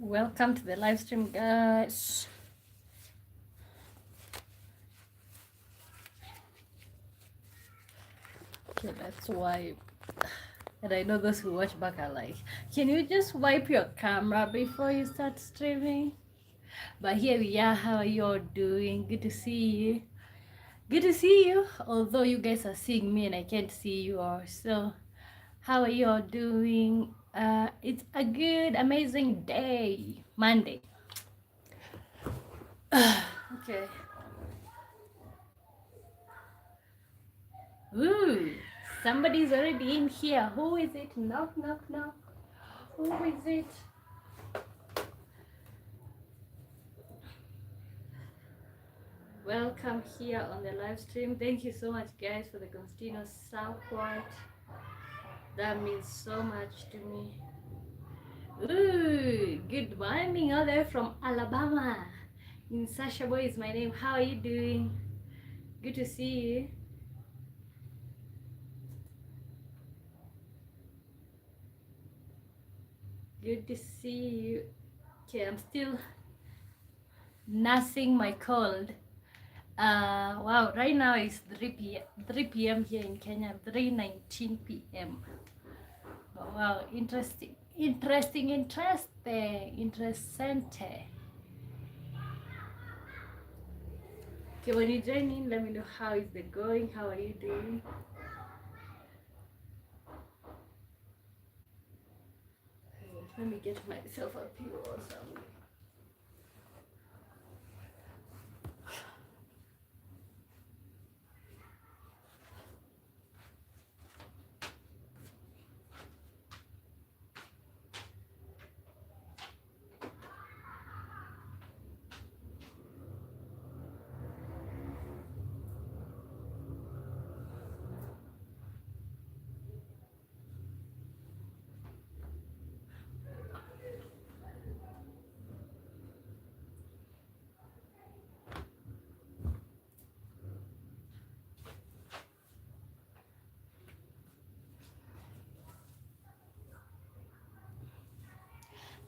Welcome to the live stream, guys. Okay, let's wipe. And I know those who watch back are like, can you just wipe your camera before you start streaming? But here we are. How are you all doing? Good to see you. Good to see you. Although you guys are seeing me and I can't see you all. So, how are you all doing? It's a good, amazing day. Monday. Okay. Ooh, somebody's already in here. Who is it? Knock, knock, knock. Who is it? Welcome here on the live stream. Thank you so much, guys, for the continuous support. That means so much to me. Ooh, good morning, all there from Alabama. In Sasha Boy is my name. How are you doing? Good to see you. Good to see you. Okay, I'm still nursing my cold. Wow, right now it's 3 p.m. here in Kenya, 3:19 p.m. Oh, wow, interesting. Interesting. Okay, when you join in, let me know how is it going. How are you doing? Let me get myself up here or something.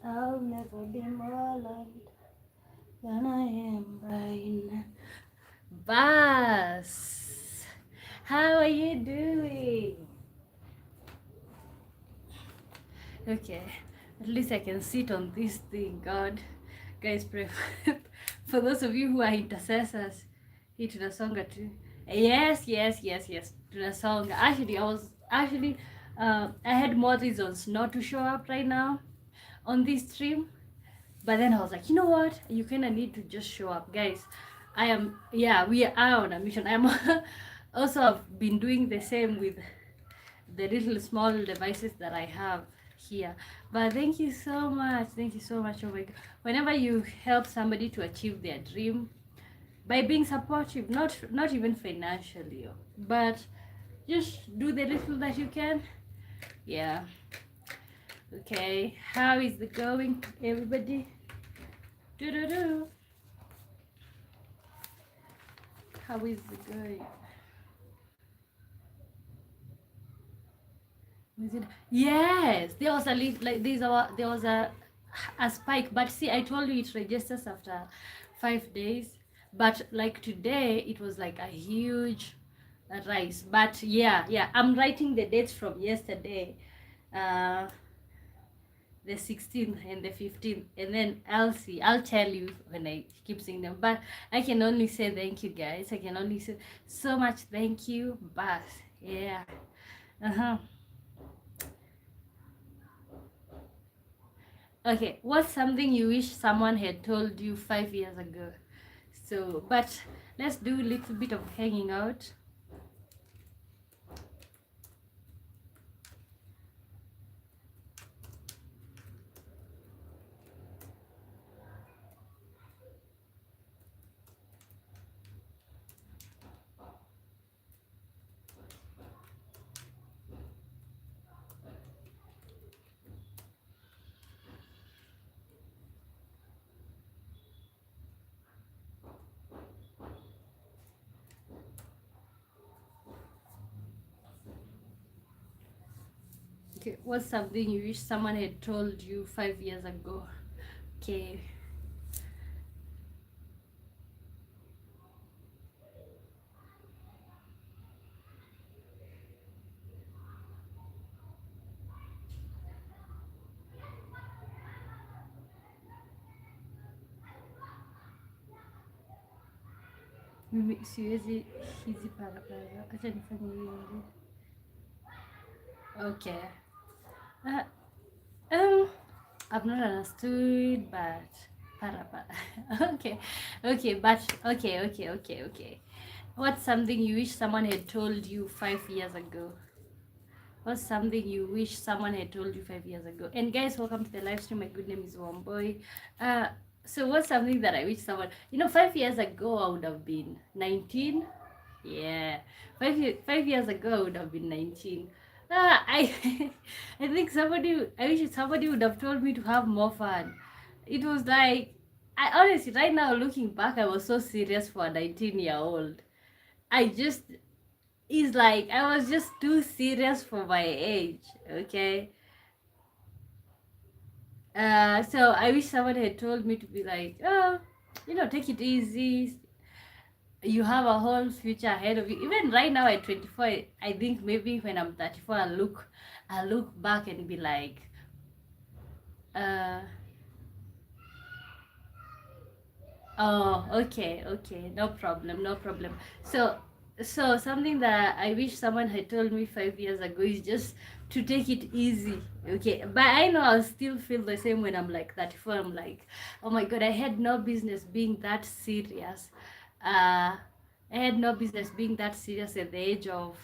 I'll never be more loved than I am right now. Bas, how are you doing? Okay, at least I can sit on this thing. God, guys, pray for those of you who are intercessors. Hii tunasonga tu. Yes. Tunasonga. I had more reasons not to show up right now on this stream, but then I was like, you know what? You kind of need to just show up, guys. We are on a mission. I'm also have been doing the same with the little small devices that I have here. But thank you so much. Oh my God. Whenever you help somebody to achieve their dream by being supportive, not even financially, but just do the little that you can. Yeah. Okay. How is it going, everybody? Do. How is it going? Yes, there was a there was a spike, but see, I told you it registers after 5 days, but like today it was like a huge rise. But yeah, I'm writing the dates from yesterday, uh, the 16th and the 15th, and then I'll tell you when I keep seeing them. But I can only say thank you, guys. I can only say so much thank you. But yeah, uh-huh. Okay, what's something you wish someone had told you 5 years ago? So, but let's do a little bit of hanging out. Okay, what's something you wish someone had told you 5 years ago? Okay. Mimi siwezi hizi parapara. Acha nifanye hivi. Okay. Uh, um, I've not understood, but parapara. Okay, okay, but okay. What's something you wish someone had told you 5 years ago? What's something you wish someone had told you 5 years ago? And guys, welcome to the live stream. My good name is Wamboy. Uh, so what's something that I wish someone, 5 years ago I would have been 19. Yeah, 5 years ago I would have been 19. I I think I wish somebody would have told me to have more fun. It was like, I honestly, right now looking back, I was so serious for a 19-year-old. I just, it's like I was just too serious for my age. Okay. So I wish someone had told me to be like, oh, take it easy. You have a whole future ahead of you. Even right now at 24, I think maybe when I'm 34, I'll look back and be like, uh, oh, okay, no problem, no problem. So something that I wish someone had told me 5 years ago is just to take it easy, okay? But I know I'll still feel the same when I'm like 34. I'm like, oh my God, I had no business being that serious. I had no business being that serious at the age of,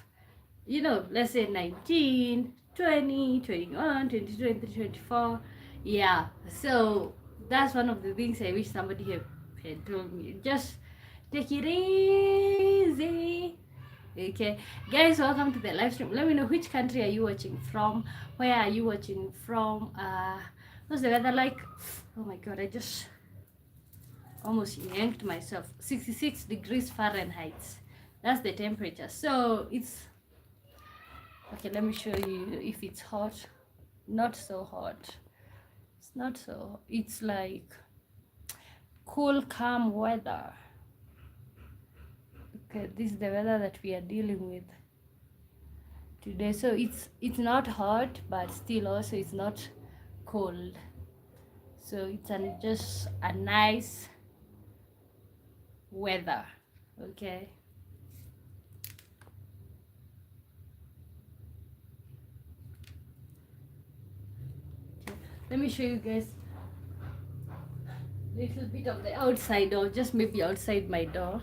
let's say 19, 20, 21, 22, 23, 24. Yeah. So that's one of the things I wish somebody had told me. Just take it easy. Okay. Guys, welcome to the live stream. Let me know which country are you watching from? Where are you watching from? What's the weather like? Oh my God, I just almost yanked myself. 66 degrees Fahrenheit. That's the temperature. So it's okay, let me show you if it's hot. Not so hot. It's not so. It's like cool, calm weather. Okay, this is the weather that we are dealing with today. So it's not hot, but still also it's not cold. So it's just a nice weather. Okay. Let me show you guys a little bit of the outside, or just maybe outside my door.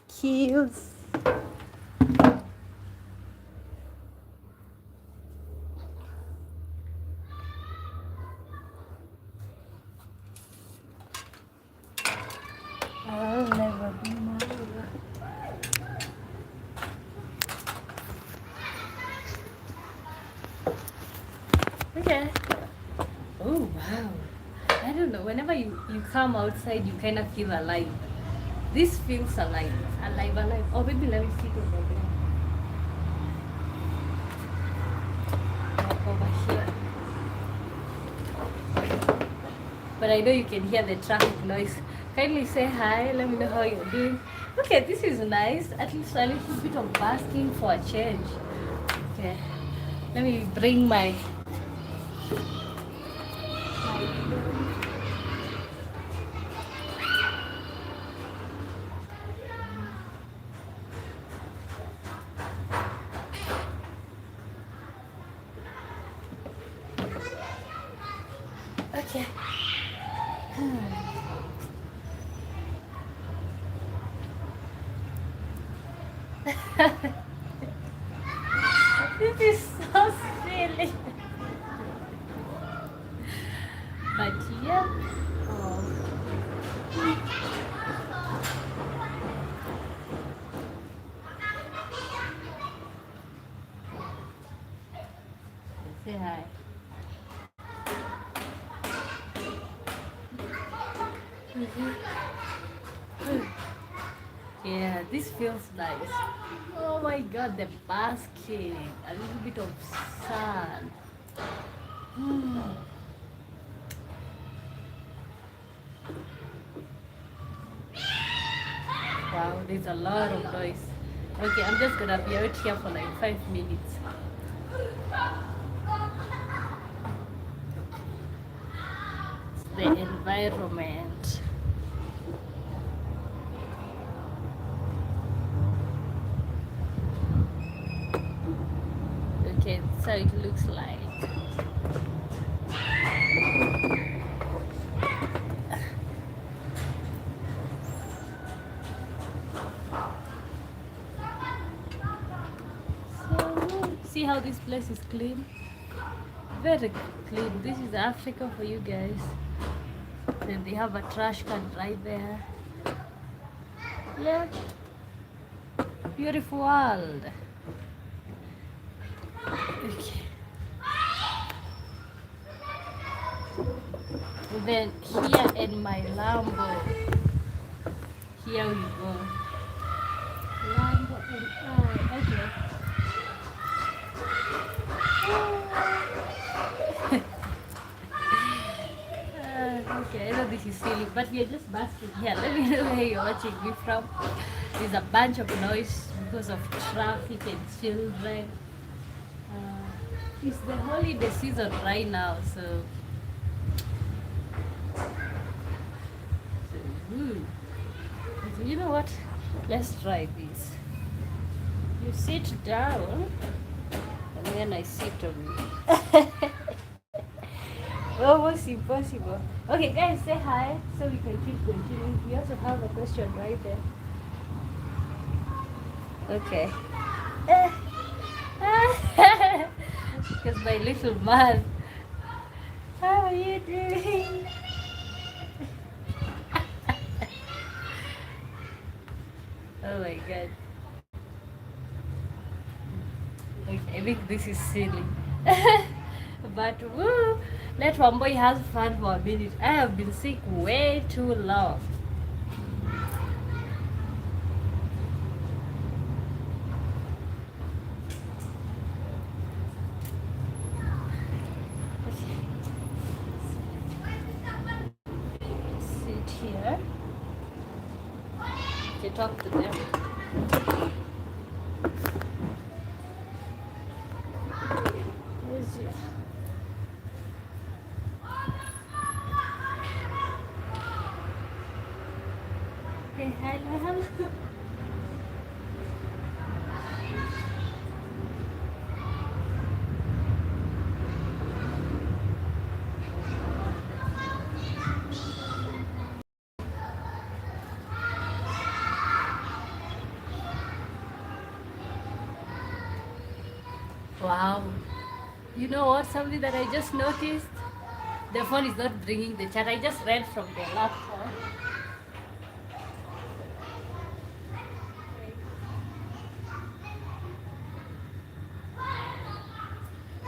Excuse. I'll never be married. Okay. Oh wow. I don't know. Whenever you come outside, you kind of feel alive. This feels alive, alive. Oh, maybe let me sit over there. Over here. But I know you can hear the traffic noise. Kindly say hi. Let me know how you're doing. Okay, this is nice. At least a little bit of basking for a change. Okay. Let me bring my This is so silly. But yeah. Oh. Say hi. Yeah, this feels nice. Oh my god, the basket. A little bit of sun. Mm. Wow, there's a lot of noise. Okay, I'm just gonna be out here for like 5 minutes. It's the environment. Okay, so it looks like. So, see how this place is clean? Very clean. This is Africa for you guys. Then they have a trash can right there. Yeah, beautiful world. Okay. Then here in my Lambo, here we go. Lambo and okay. Okay, I know this is silly, but we are just basking here. Let me know where you're watching me from. There's a bunch of noise because of traffic and children. It's the holiday season right now, so. Ooh. So you know what? Let's try this. You sit down, and then I sit on you. Almost impossible. Okay, guys, say hi so we can keep continuing. We also have a question right there. Okay. Because my little man. How are you doing? Oh my god. Okay, I think this is silly. But woo, let one boy have fun for a minute. I have been sick way too long. Sit here. Okay, talk to them. Where's your... Hey, hello. Wow. You know what? Something that I just noticed? The phone is not bringing the chat. I just read from the laptop.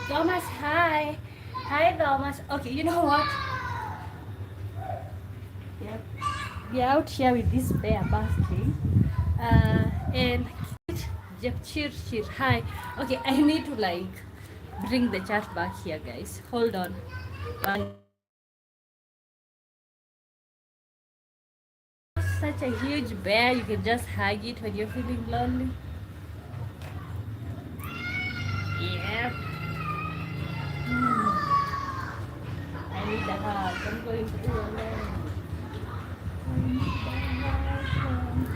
Thomas, hi. Hi, Thomas. Okay, you know what? Yep. We are out here with this bear basking. And cheer, cheer. Hi. Okay, I need to like bring the chat back here, guys. Hold on. Such a huge bear, you can just hug it when you're feeling lonely. Yep. I need a hug. I'm going to do alone. I need a hug from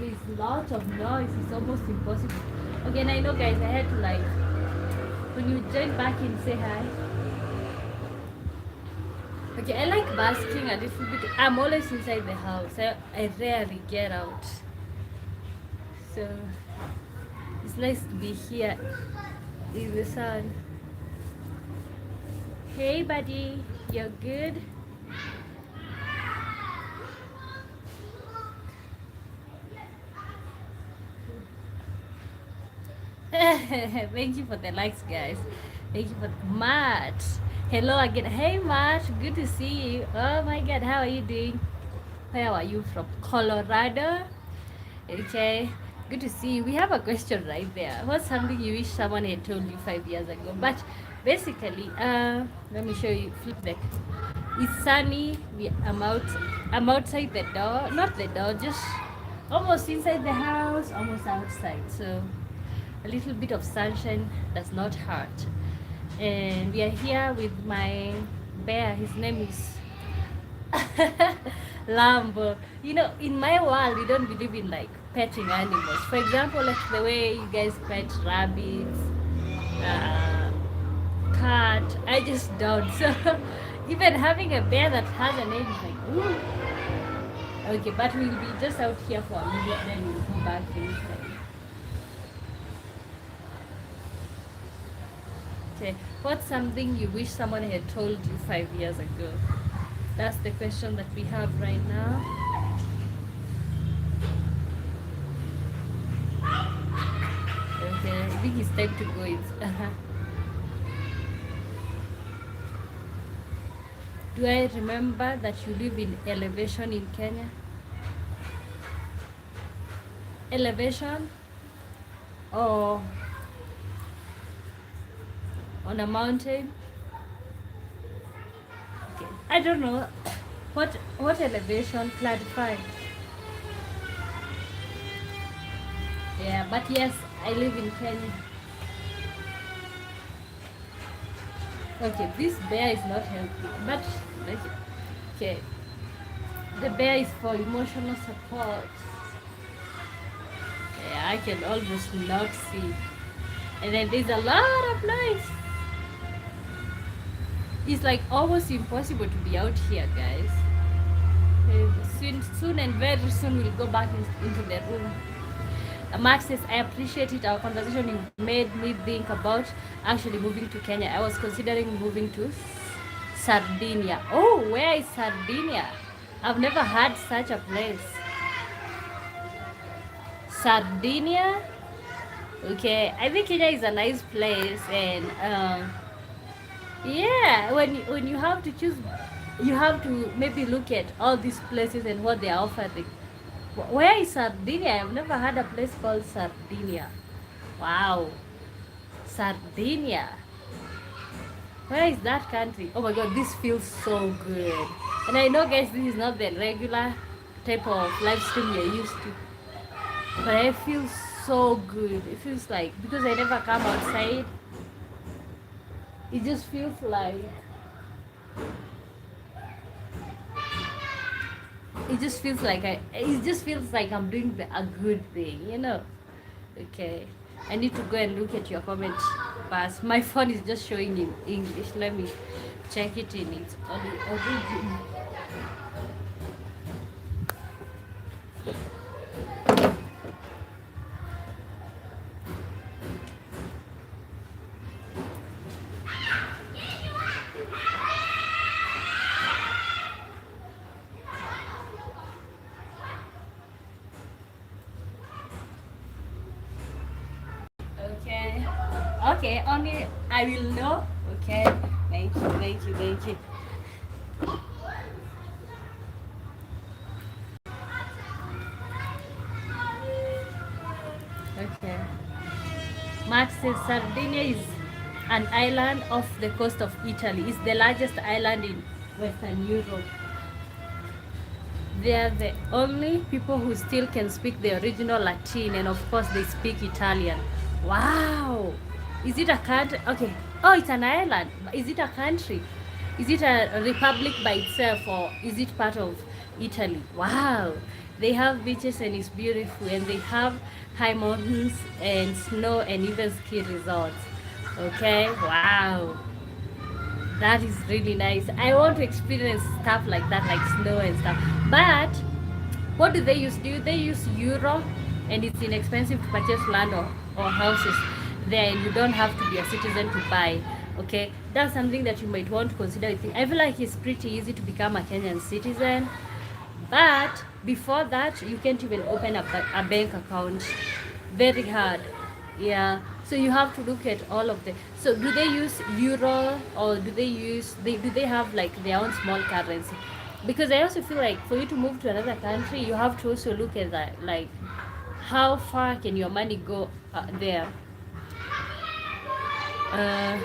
there's lots of noise. It's almost impossible. Okay, and I know, guys, I had to like, when you join back in, say hi. Okay, I like basking a little bit. I'm always inside the house. I rarely get out. So it's nice to be here in the sun. Hey, buddy, you're good? Thank you for the likes, guys. Thank you for Matt. Hello again. Hey, Matt. Good to see you. Oh my God, how are you doing? Where are you from? Colorado. Okay. Good to see you. We have a question right there. What's something you wish someone had told you 5 years ago? But basically, let me show you. Flip deck. It's sunny. I'm outside the door. Not the door. Just almost inside the house. Almost outside. So a little bit of sunshine does not hurt. And we are here with my bear. His name is Lambo. You know, in my world, we don't believe in like petting animals. For example, like the way you guys pet rabbits, uh, cat. I just don't. So even having a bear that has a name is like, ooh. Okay, but we'll be just out here for a minute, then we'll go back inside. Okay, what's something you wish someone had told you 5 years ago? That's the question that we have right now. Okay, I think it's time to go. Do I remember that you live in elevation in Kenya? Elevation? Or on a mountain? Okay. I don't know. What elevation? Clarify. Yeah, but yes, I live in Kenya. Okay, this bear is not healthy, but okay. The bear is for emotional support. Yeah, I can almost not see. And then there's a lot of noise. It's like almost impossible to be out here, guys. Soon and very soon we'll go back into the room. Mark says, I appreciate it. Our conversation you made me think about actually moving to Kenya. I was considering moving to Sardinia. Oh, where is Sardinia? I've never had such a place. Sardinia? Okay, I think Kenya is a nice place, and yeah, when you have to choose, you have to maybe look at all these places and what they are offering. Where is Sardinia? I've never had a place called Sardinia. Wow, Sardinia. Where is that country? Oh my God, this feels so good. And I know, guys, this is not the regular type of live stream you're used to, but I feel so good. It feels like, because I never come outside, it just feels like it just feels like I'm doing a good thing, you know. Okay, I need to go and look at your comment pass. My phone is just showing in English. Let me check it in its origin. Okay, only I will know. Okay, thank you. Okay. Max says Sardinia is an island off the coast of Italy. It's the largest island in Western Europe. They are the only people who still can speak the original Latin, and of course they speak Italian. Wow! Is it a country? Okay. Oh, it's an island. Is it a country? Is it a republic by itself, or is it part of Italy? Wow! They have beaches and it's beautiful, and they have high mountains and snow and even ski resorts. Okay, wow, that is really nice. I want to experience stuff like that, like snow and stuff. But what do they use? Do they use euro? And it's inexpensive to purchase land or houses there, and you don't have to be a citizen to buy. Okay, that's something that you might want to consider. I feel like it's pretty easy to become a Kenyan citizen, but before that, you can't even open a bank account. Very hard. Yeah. So you have to look at all of the. So do they use euro, or do they use do they have like their own small currency? Because I also feel like for you to move to another country, you have to also look at that, like how far can your money go there. Uh,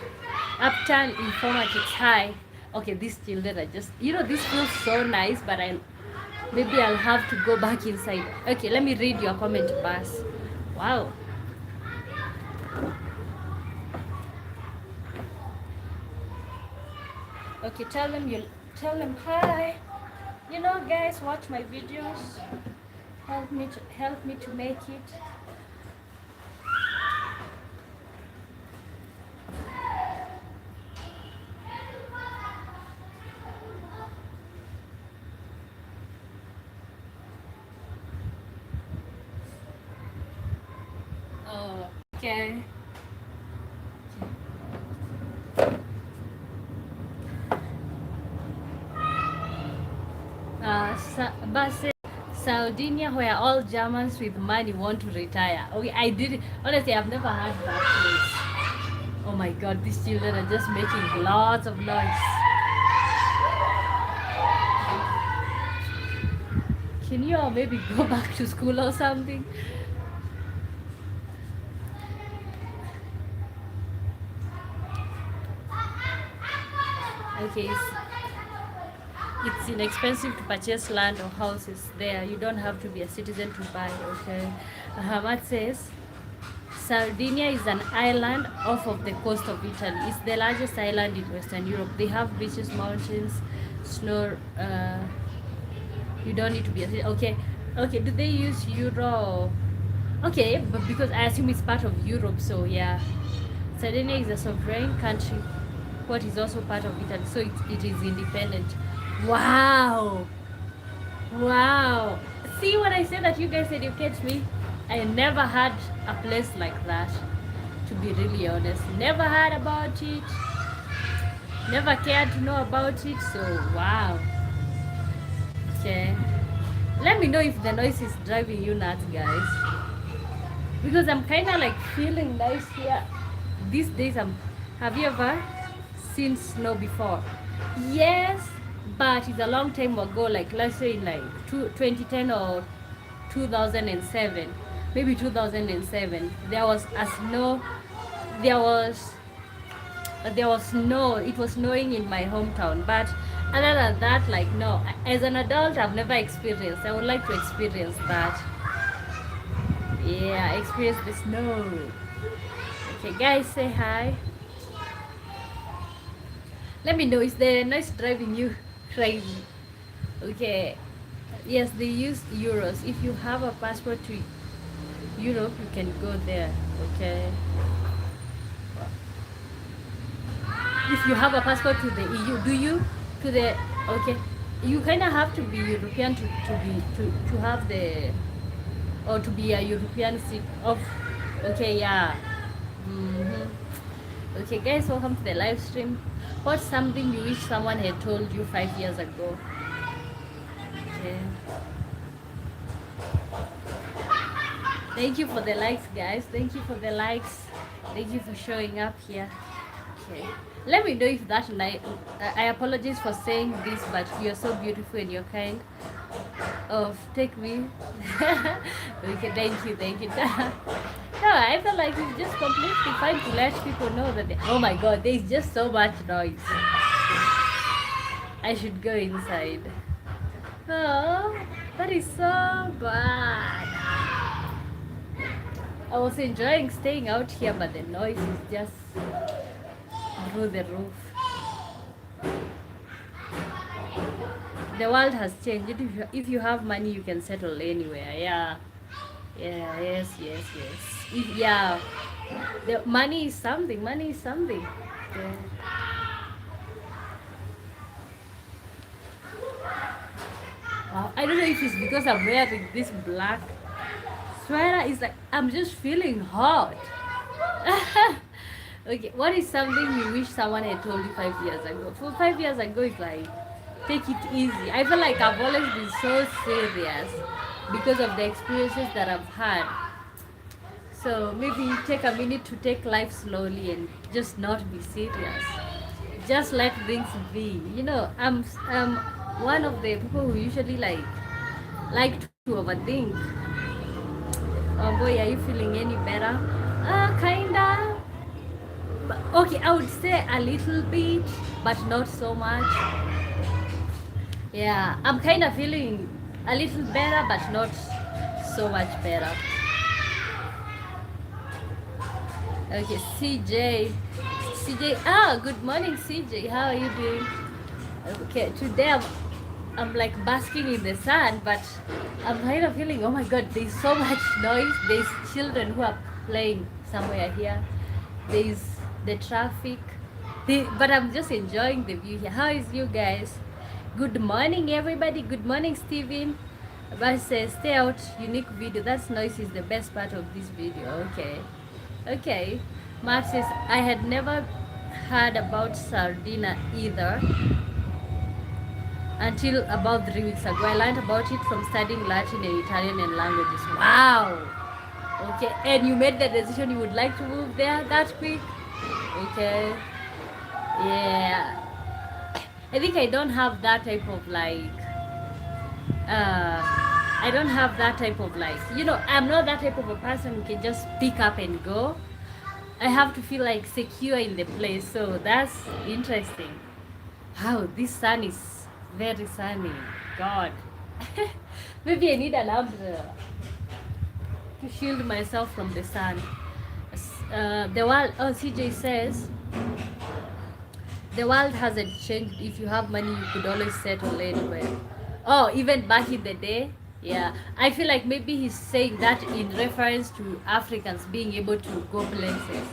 Upturn informatics high. Okay, these children are just, this feels so nice, but maybe I'll have to go back inside. Okay, let me read your comment, Bas. Wow. Okay, tell them hi. Guys, watch my videos. Help me to make it. Oh, okay. But Sardinia, where all Germans with money want to retire. Okay, I did. Honestly, I've never heard that place. Oh my God, these children are just making lots of noise. Can you all maybe go back to school or something? Okay, it's inexpensive to purchase land or houses there. You don't have to be a citizen to buy. Okay, Hamad says Sardinia is an island off of the coast of Italy. It's the largest island in Western Europe. They have beaches, mountains, snow. You don't need to be a citizen. Okay. Do they use euro? Okay, but because I assume it's part of Europe, so yeah. Sardinia is a sovereign country, what is also part of Italy, so it is independent. Wow. See what I said, that you guys educate me? I never had a place like that, to be really honest. Never heard about it. Never cared to know about it, so wow. Okay. Let me know if the noise is driving you nuts, guys. Because I'm kind of like feeling nice here. These days, have you ever seen snow before? Yes, but it's a long time ago, like let's say in like 2010 or 2007, maybe 2007. There was a snow. There was snow. It was snowing in my hometown, but other than that, like no. As an adult, I've never experienced. I would like to experience that. Yeah, experience the snow. Okay, guys, say hi. Let me know, is the noise driving you crazy? Okay. Yes, they use euros. If you have a passport to Europe, you can go there. Okay. If you have a passport to the EU, do you? To the okay. You kind of have to be European to have the, or to be a European of. Okay, yeah. Okay, guys, welcome to the live stream. What's something you wish someone had told you 5 years ago? Okay. Thank you for the likes, guys. Thank you for the likes. Thank you for showing up here. Okay. Let me know if that night. I apologize for saying this, but you're so beautiful and you're kind. Take me. Okay, thank you. No, I feel like it's just completely fine to let people know that oh my God, there's just so much noise. I should go inside. Oh, that is so bad. I was enjoying staying out here, but the noise is just through the roof. the world has changed. If you have money, you can settle anywhere. Yeah. Yeah, yes. Yeah, the money is something. Money is something. Yeah. I don't know if it's because I'm wearing this black sweater. It's like I'm just feeling hot. Okay, what is something you wish someone had told you 5 years ago? For 5 years ago, it's like take it easy. I feel like I've always been so serious because of the experiences that I've had. So maybe take a minute to take life slowly and just not be serious. Just let things be. I'm one of the people who usually like to overthink. Oh boy, are you feeling any better? Kinda. Okay, I would say a little bit, but not so much. Yeah, I'm kind of feeling a little better, but not so much better. Okay, CJ. Good morning, CJ. How are you doing? Okay, today I'm like basking in the sun, but I'm kind of feeling, oh my god, there's so much noise. There's children who are playing somewhere here. There's the traffic. But I'm just enjoying the view here. How is you guys? Good morning, everybody. Good morning, Steven. But says, stay out, unique video. That's noise is the best part of this video. Okay. Mark says, I had never heard about Sardina either until about 3 weeks ago. I learned about it from studying Latin and Italian and languages. Wow. Okay, and you made the decision you would like to move there that quick? Okay. Yeah. I think I don't have that type of I don't have that type of I'm not that type of a person who can just pick up and go. I have to feel like secure in the place. So that's interesting. Wow, this sun is very sunny. God. Maybe I need an umbrella to shield myself from the sun. The world, CJ says, the world hasn't changed. If you have money, you could always settle anywhere. Oh, even back in the day? Yeah. I feel like maybe he's saying that in reference to Africans being able to go places.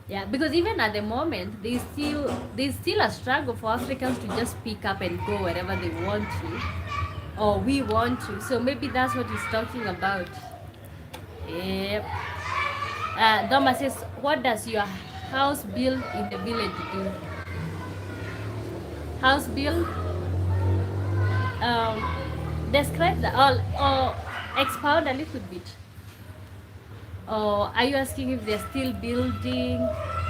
Yeah, because even at the moment, there's still a struggle for Africans to just pick up and go wherever they want to, or we want to. So maybe that's what he's talking about. Yep. Doma says, what does your house built in the village do? House built? Describe that, or expound a little bit. Or are you asking if they're still building?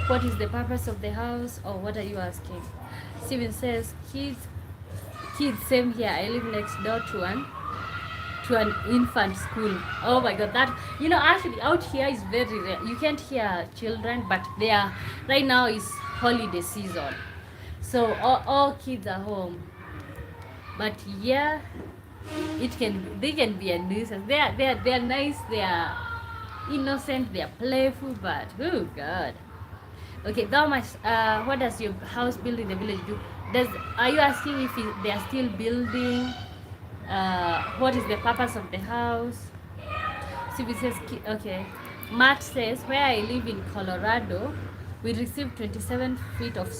What is the purpose of the house? Or what are you asking? Steven says, kids, same here. I live next door to an infant school. Oh my god, that actually out here is very rare. You can't hear children, but they are right now is holiday season, so all kids are home. But yeah, they can be a nuisance. They're nice, they are innocent, they are playful, but oh god. Okay, Thomas, what does your house built in the village do? Are you asking if they are still building? What is the purpose of the house? Sylvie says, okay. Matt says, where I live in Colorado, we receive 27 feet of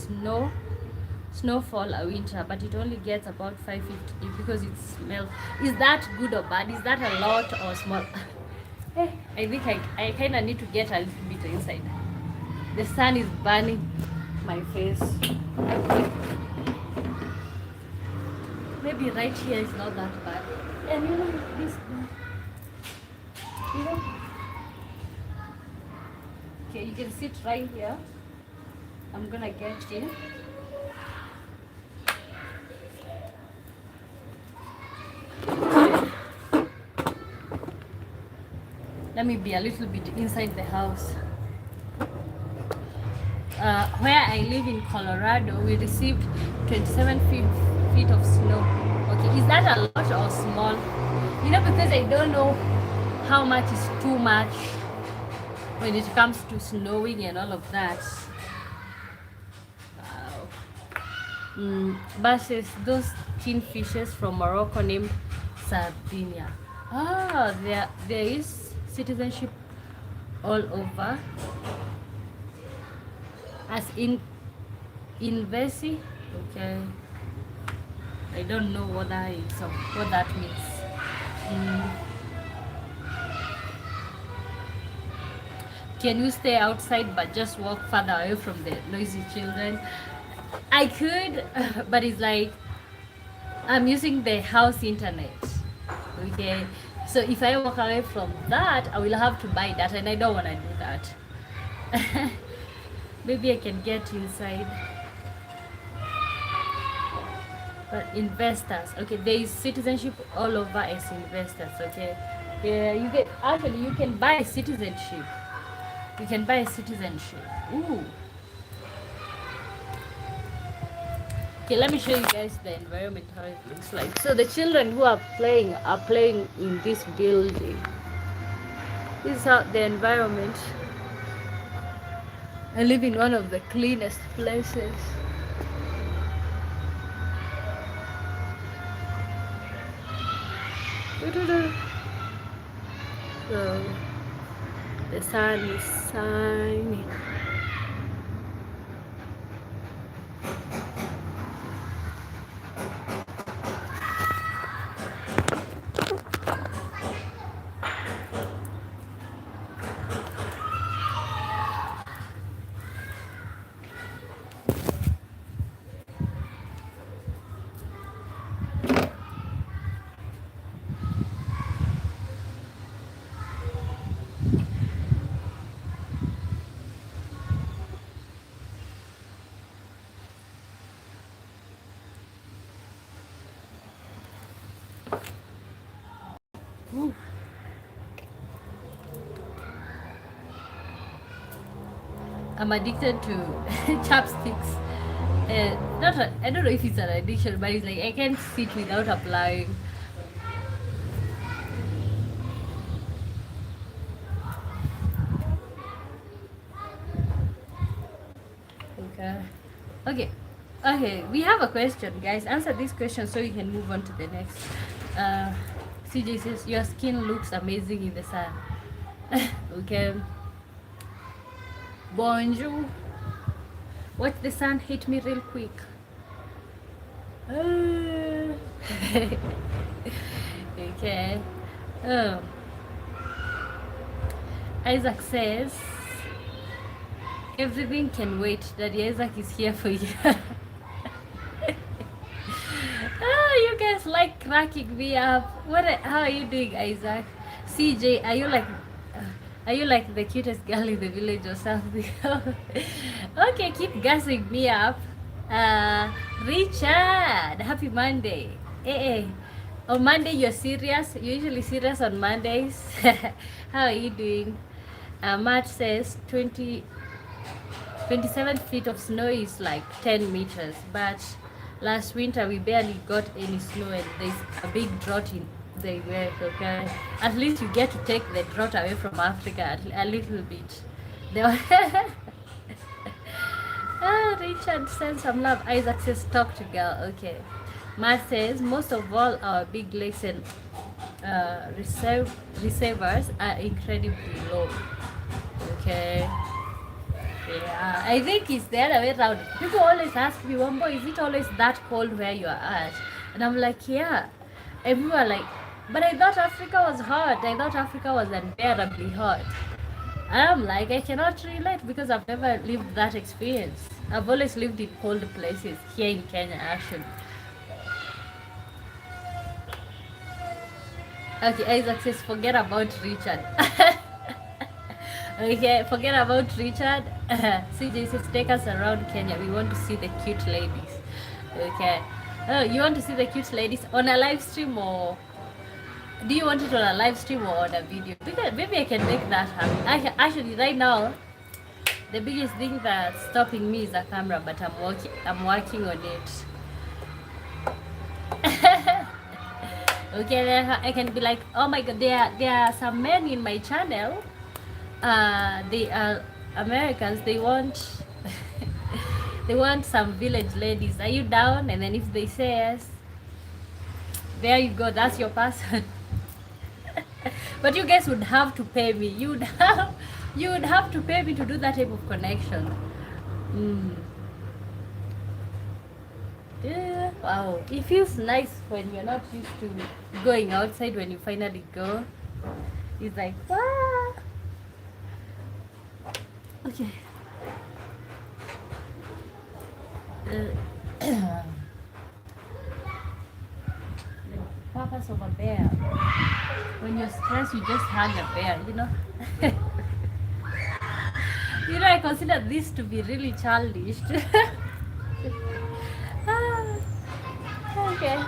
snowfall a winter, but it only gets about 550 because it smells. Is that good or bad? Is that a lot or small? I think I kind of need to get a little bit inside. The sun is burning my face. Maybe right here is not that bad. And this, okay, you can sit right here. I'm gonna get in. Let me be a little bit inside the house. Where I live in Colorado, we received 27 feet of snow. Okay, is that a lot or small? Because I don't know how much is too much when it comes to snowing and all of that. Wow. Buses, those fishes from Morocco named Sardinia. Ah, there is citizenship all over. As in Vessi. Okay. I don't know what that is, so what that means. Mm. Can you stay outside but just walk further away from the noisy children? I could, but it's like I'm using the house internet. Okay, so if I walk away from that, I will have to buy that, and I don't want to do that. Maybe I can get inside. But investors, okay, there is citizenship all over as investors. Okay, yeah, you can buy citizenship. You can buy citizenship. Ooh. Okay, let me show you guys the environment, how it looks like. So the children who are playing in this building. This is how the environment. I live in one of the cleanest places. So the sun is shining. Ooh. I'm addicted to chapsticks. I don't know if it's an addiction, but it's like I can't sit without applying. Okay. Okay, we have a question, guys. Answer this question so we can move on to the next. CJ says your skin looks amazing in the sun. Okay. Bonjour. Watch the sun hit me real quick. Okay. Isaac says everything can wait. Daddy Isaac is here for you. You guys like cracking me up. How are you doing, Isaac? CJ, are you like the cutest girl in the village or something? Okay, keep gassing me up. Richard, happy Monday. Hey, on Monday you're serious? You're usually serious on Mondays. How are you doing? Matt says 27 feet of snow is like 10 meters, but last winter we barely got any snow and there's a big drought in the US. Okay, at least you get to take the drought away from Africa a little bit. Richard sends some love. Isaac says talk to girl. Okay. Matt says most of all our big lakes and reservoirs are incredibly low. Okay. Yeah, I think it's the other way around. People always ask me, Wambo, is it always that cold where you are at? And I'm like, yeah. And people are like, but I thought Africa was hot. I thought Africa was unbearably hot. And I'm like, I cannot relate because I've never lived that experience. I've always lived in cold places here in Kenya, actually. Okay, Isaac says, forget about Richard. Okay, forget about Richard. CJ says, take us around Kenya. We want to see the cute ladies. Okay. Oh, you want to see the cute ladies on a live stream, or do you want it on a live stream or on a video? Because maybe I can make that happen. Actually, right now, the biggest thing that's stopping me is a camera, but I'm working on it. Okay, then I can be like, oh my god, there are some men in my channel. They are Americans. They want they want some village ladies. Are you down? And then if they say yes, There you go. That's your person. But you guys would have to pay me. You would have to pay me to do that type of connection. Mm. Yeah. Wow. It feels nice when you're not used to going outside. When you finally go, it's like, wow. Okay. The purpose of a bear. When you're stressed, you just hug a bear, you know. You know, I consider this to be really childish. Ah, okay.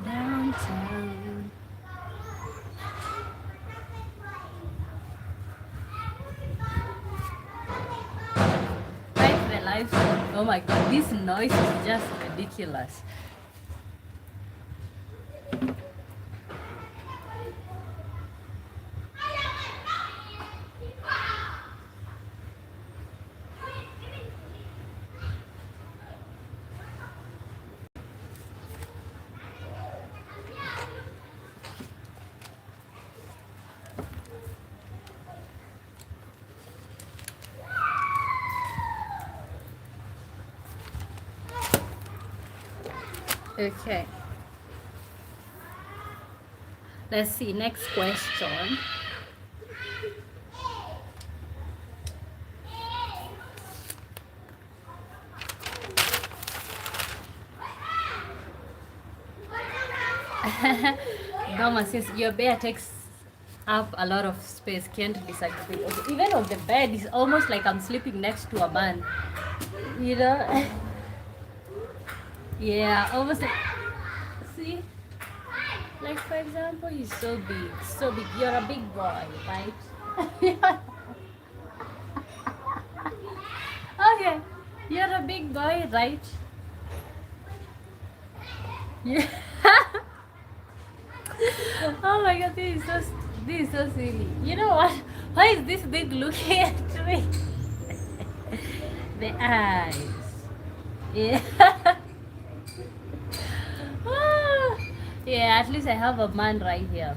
Downtown. Life the life. Oh my god, this noise is just ridiculous. Okay. Let's see, next question. Doma says your bear takes up a lot of space. Can't disagree. Okay. Even on the bed, it's almost like I'm sleeping next to a man. You know? Yeah, almost like. See? Like, for example, he's so big. So big. You're a big boy, right? Okay. You're a big boy, right? Yeah. Oh my god, this is so silly. You know what? Why is this big looking at me? The eyes. Yeah. Ah, yeah, at least I have a man right here.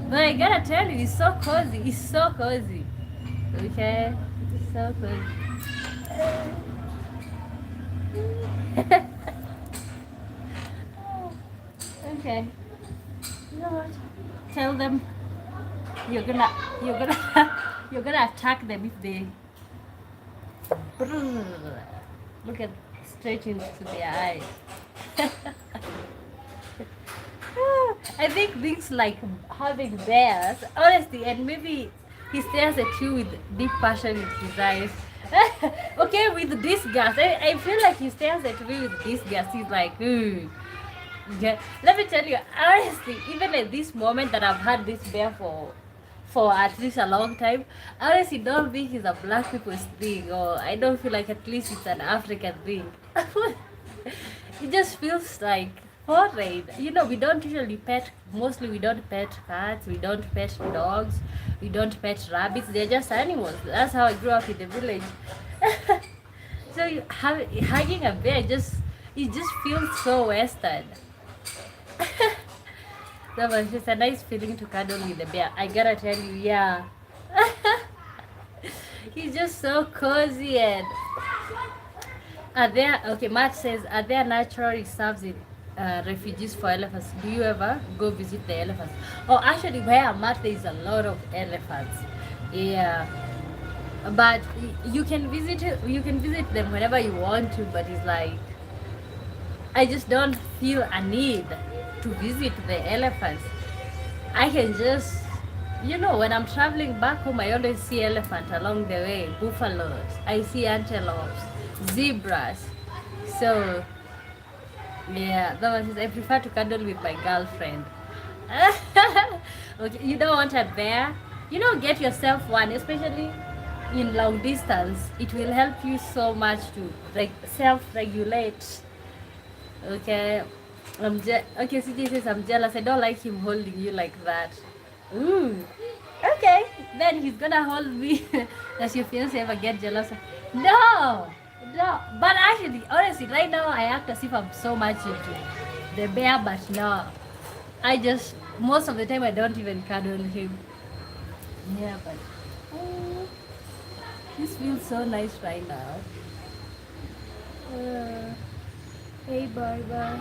But I gotta tell you, it's so cozy. It's so cozy. Okay? It's so cozy. Okay. You know what? Tell them you're gonna you're gonna you're gonna attack them if they look at straight into their eyes. I think things like having bears, honestly, and maybe he stares at you with deep passion in his eyes. Okay, with disgust. I feel like he stares at me with disgust. He's like, yeah. Let me tell you, honestly, even at this moment that I've had this bear for at least a long time, I honestly don't think it's a black people's thing, or I don't feel like at least it's an African thing. It just feels like foreign. You know, we don't usually pet, mostly we don't pet cats, we don't pet dogs, we don't pet rabbits, they're just animals. That's how I grew up in the village. So hugging a bear it just feels so western. That was just a nice feeling to cuddle with the bear. I gotta tell you, yeah. He's just so cozy and are there, okay, Matt says, are there natural reserves in refugees for elephants? Do you ever go visit the elephants? Oh, actually, where I'm at, there is a lot of elephants. Yeah. But you can visit them whenever you want to, but it's like, I just don't feel a need to visit the elephants. I can just, you know, when I'm traveling back home, I always see elephant along the way, buffaloes, I see antelopes, zebras. So, yeah, that was, I prefer to cuddle with my girlfriend. Okay, you don't want a bear? You know, get yourself one, especially in long distance. It will help you so much to like self-regulate. Okay, Okay, CJ says I'm jealous. I don't like him holding you like that. Ooh. Okay. Then he's gonna hold me. Does your fiance ever get jealous? No. No. But actually, honestly, right now I act as if I'm so much into the bear, but no. I just most of the time I don't even cuddle him. Yeah, but oh, this feels so nice right now. Uh, hey, bye.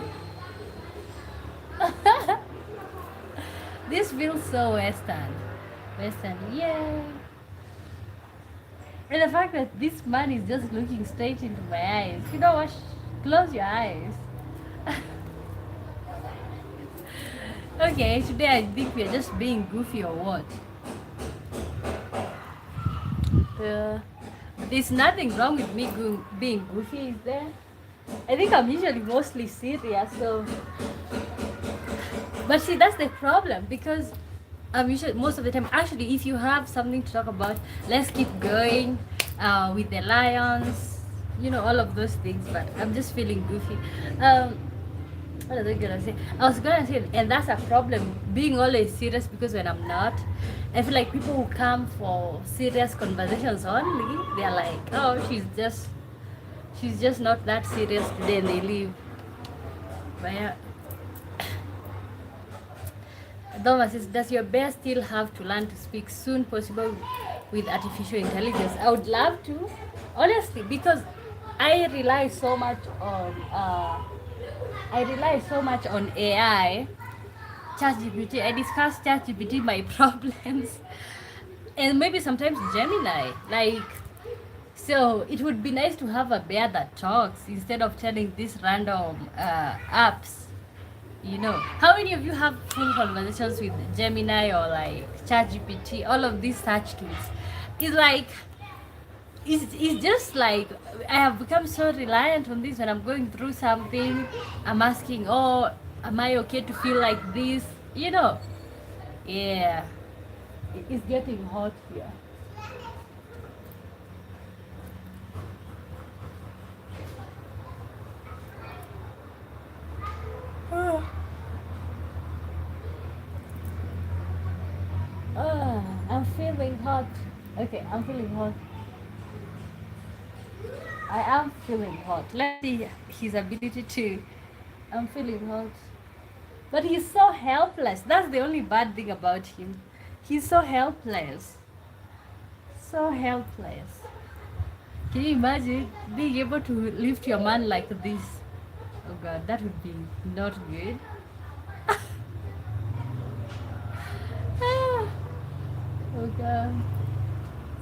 This feels so Western. Western, yay! And the fact that this man is just looking straight into my eyes. You know what? Close your eyes. Okay, today I think we're just being goofy or what? Uh, there's nothing wrong with me being goofy, is there? I think I'm usually mostly serious, so. But see, that's the problem because I'm usually most of the time. Actually, if you have something to talk about, let's keep going with the lions. You know all of those things, but I'm just feeling goofy. What was I gonna say? I was gonna say, and that's a problem being always serious because when I'm not, I feel like people who come for serious conversations only, they're like, oh, she's just not that serious today, and they leave. But yeah. Thomas says, does your bear still have to learn to speak soon possible with artificial intelligence? I would love to, honestly, because I rely so much on AI, ChatGPT. I discuss ChatGPT my problems, and maybe sometimes Gemini. Like, so it would be nice to have a bear that talks instead of telling these random apps. You know, how many of you have full conversations with Gemini or like ChatGPT? All of these search tools. It's like it's just like I have become so reliant on this when I'm going through something. I'm asking, oh, am I okay to feel like this? You know, yeah, it's getting hot here. I'm feeling hot. Okay, I'm feeling hot. I am feeling hot. Let's see his ability to. I'm feeling hot. But he's so helpless. That's the only bad thing about him. He's so helpless. So helpless. Can you imagine being able to lift your man like this? Oh god, that would be not good. Ah, oh god.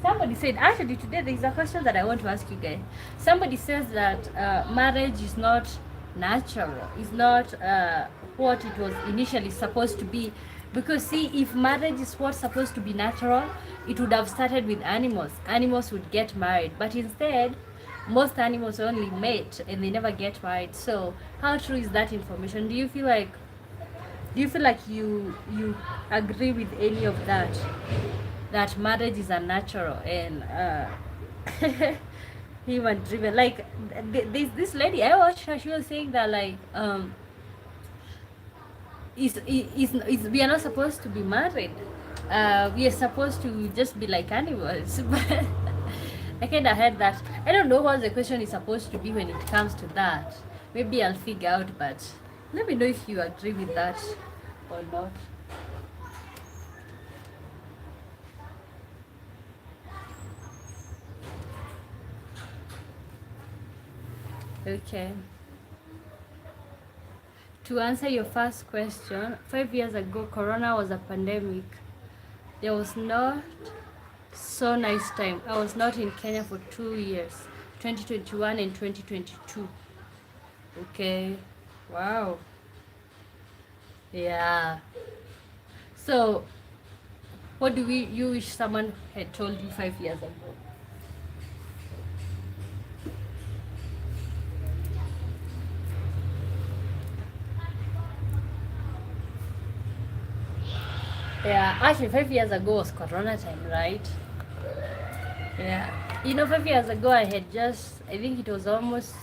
Somebody said, actually, today there is a question that I want to ask you guys. Somebody says that marriage is not natural, it's not what it was initially supposed to be. Because, see, if marriage is what's supposed to be natural, it would have started with animals. Animals would get married, but instead, most animals only mate and they never get married. So, how true is that information? Do you feel like you agree with any of that? That marriage is unnatural and human driven. Like this lady I watched her, she was saying that like is we are not supposed to be married. We are supposed to just be like animals. But I kind of heard that. I don't know what the question is supposed to be when it comes to that. Maybe I'll figure out, but let me know if you agree with that or not. Okay. To answer your first question, 5 years ago, Corona was a pandemic. There was not so nice time. I was not in Kenya for 2 years, 2021 and 2022. Okay. Wow. Yeah. So, what do you wish someone had told you 5 years ago? Yeah, actually 5 years ago was Corona time, right? Yeah. You know, 5 years ago, I had just, I think it was almost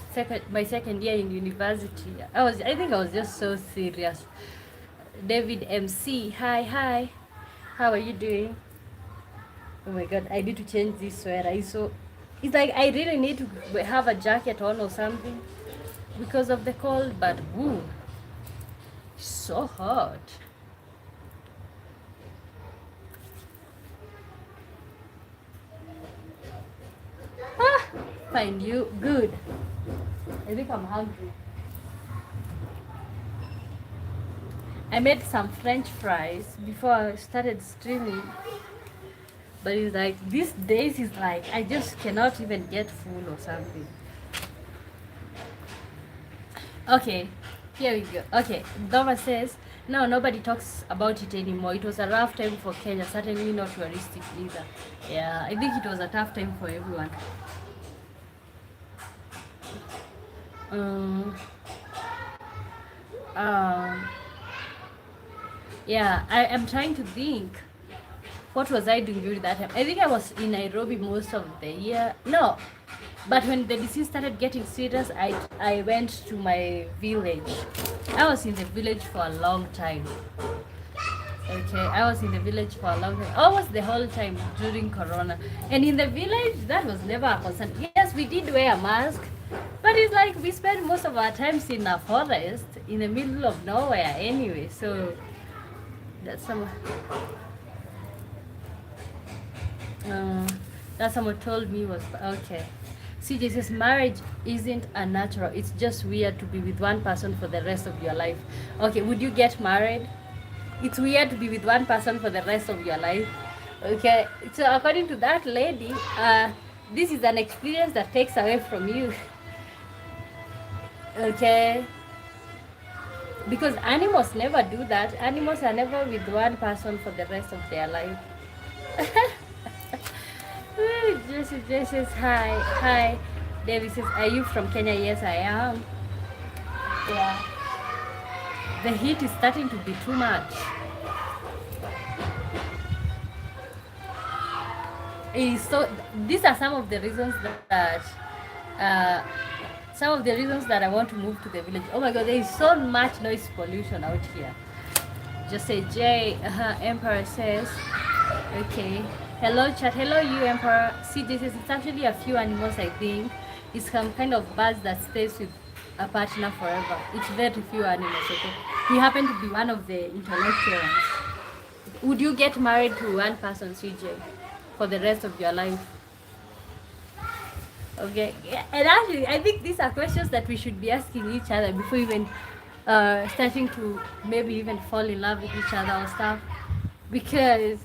my second year in university. I think I was just so serious. David MC, hi, hi. How are you doing? Oh my God, I need to change this sweater. It's like I really need to have a jacket on or something because of the cold, but woo, so hot. Ah, find you good. I think I'm hungry. I made some French fries before I started streaming, but it's like these days is like I just cannot even get full or something. Okay, here we go. Okay, Dova says, no, nobody talks about it anymore. It was a rough time for Kenya, certainly not touristic either. Yeah, I think it was a tough time for everyone. Um, um, yeah, I am trying to think. What was I doing during that time? I think I was in Nairobi most of the year. No, but when the disease started getting serious, I went to my village. I was in the village for a long time. Okay, I was in the village for a long time, almost the whole time during Corona. And in the village, that was never a concern. Yes, we did wear a mask, but it's like we spent most of our times in a forest in the middle of nowhere anyway. So that's some. That someone told me was okay. CJ says marriage isn't unnatural. It's just weird to be with one person for the rest of your life. Okay, would you get married? It's weird to be with one person for the rest of your life. Okay, so according to that lady, this is an experience that takes away from you. Okay, because animals never do that. Animals are never with one person for the rest of their life. Jesse says hi. Hi. David says, are you from Kenya? Yes, I am. Yeah. The heat is starting to be too much. So these are some of the reasons that I want to move to the village. Oh my God, there is so much noise pollution out here. Just say J. Emperor says, okay. Hello chat. Hello you Emperor. See, this is it's actually a few animals. I think it's some kind of birds that stays with a partner forever. It's very few animals. Okay, we happen to be one of the intellectuals. Would you get married to one person, CJ, for the rest of your life? Okay, yeah. And actually, I think these are questions that we should be asking each other before even starting to maybe even fall in love with each other or stuff, because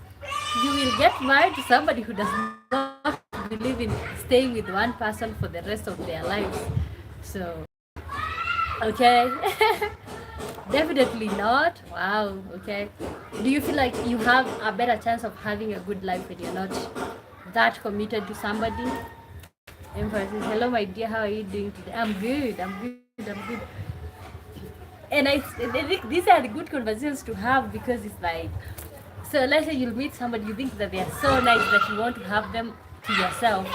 you will get married to somebody who does not believe in staying with one person for the rest of their lives. So, okay. Definitely not. Wow. Okay. Do you feel like you have a better chance of having a good life when you're not that committed to somebody? Emperor says, hello, my dear. How are you doing today? I'm good. I'm good. I'm good. And I think these are the good conversations to have, because it's like, so let's say you'll meet somebody, you think that they are so nice that you want to have them to yourself,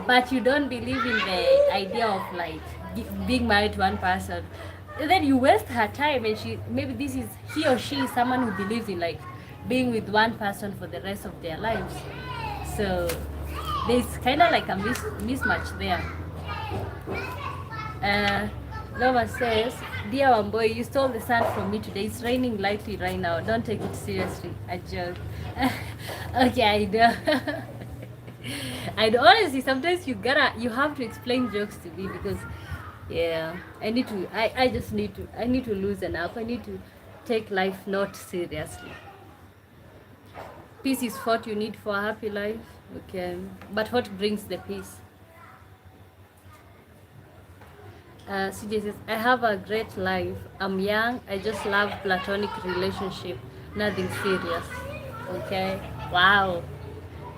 but you don't believe in the idea of like being married to one person. And then you waste her time, and maybe he or she is someone who believes in like being with one person for the rest of their lives. So there's kind of like a mismatch there. Lova says, dear one boy, you stole the sun from me today. It's raining lightly right now. Don't take it seriously. I joke. Okay, I know. I know. Honestly, sometimes you have to explain jokes to me, because yeah, I need to. I just need to. I need to loosen up. I need to take life not seriously. Peace is what you need for a happy life. Okay, but what brings the peace? CJ says, I have a great life. I'm young. I just love platonic relationship. Nothing serious. Okay. Wow.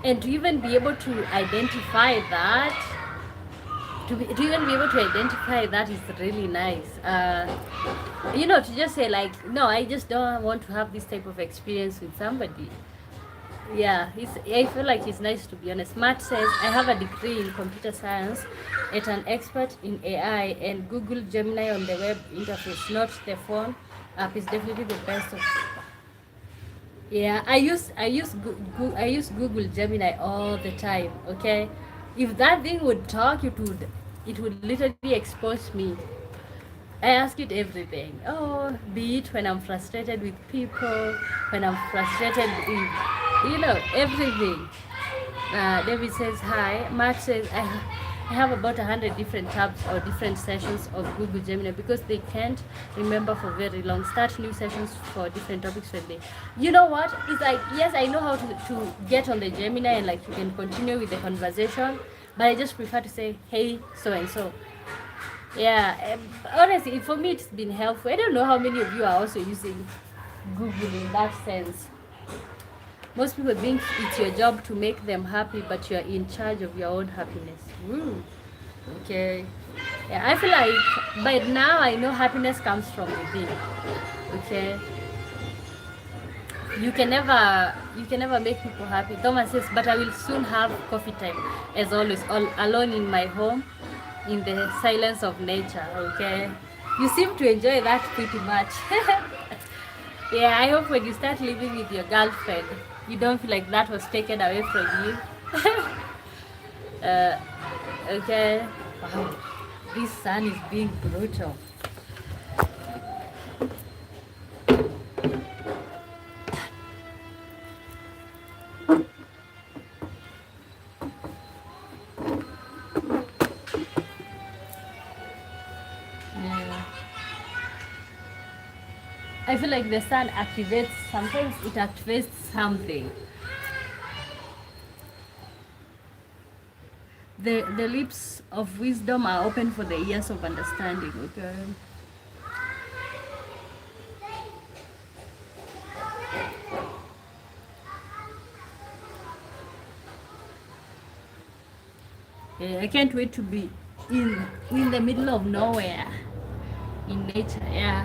And to even be able to identify that, to even be able to identify that is really nice. To just say like, no, I just don't want to have this type of experience with somebody. Yeah, I feel like he's nice, to be honest. Matt says, I have a degree in computer science and an expert in AI, and Google Gemini on the web interface, not the phone app, is definitely the best of. Yeah, I use Google Gemini all the time. Okay, if that thing would talk, it would literally expose me. I ask it everything. Oh, be it when I'm frustrated with people, when I'm frustrated with, everything. David says hi. Matt says I have about 100 different tabs or different sessions of Google Gemini because they can't remember for very long. Start new sessions for different topics when they. You know what? It's like, yes, I know how to get on the Gemini and like you can continue with the conversation, but I just prefer to say, hey, so and so. Yeah, honestly, for me, it's been helpful. I don't know how many of you are also using Google in that sense. Most people think it's your job to make them happy, but you're in charge of your own happiness. Woo. Okay. Yeah, I feel like by now I know happiness comes from within. Okay. You can never make people happy. Thomas says, but I will soon have coffee time, as always, all alone in my home, in the silence of nature. Okay. You seem to enjoy that pretty much. Yeah, I hope when you start living with your girlfriend, you don't feel like that was taken away from you. uh, okay. Wow, this sun is being brutal. Yeah. I feel like the sun activates, sometimes it activates something. The lips of wisdom are open for the ears of understanding. Okay. Yeah, I can't wait to be in the middle of nowhere, in nature. Yeah,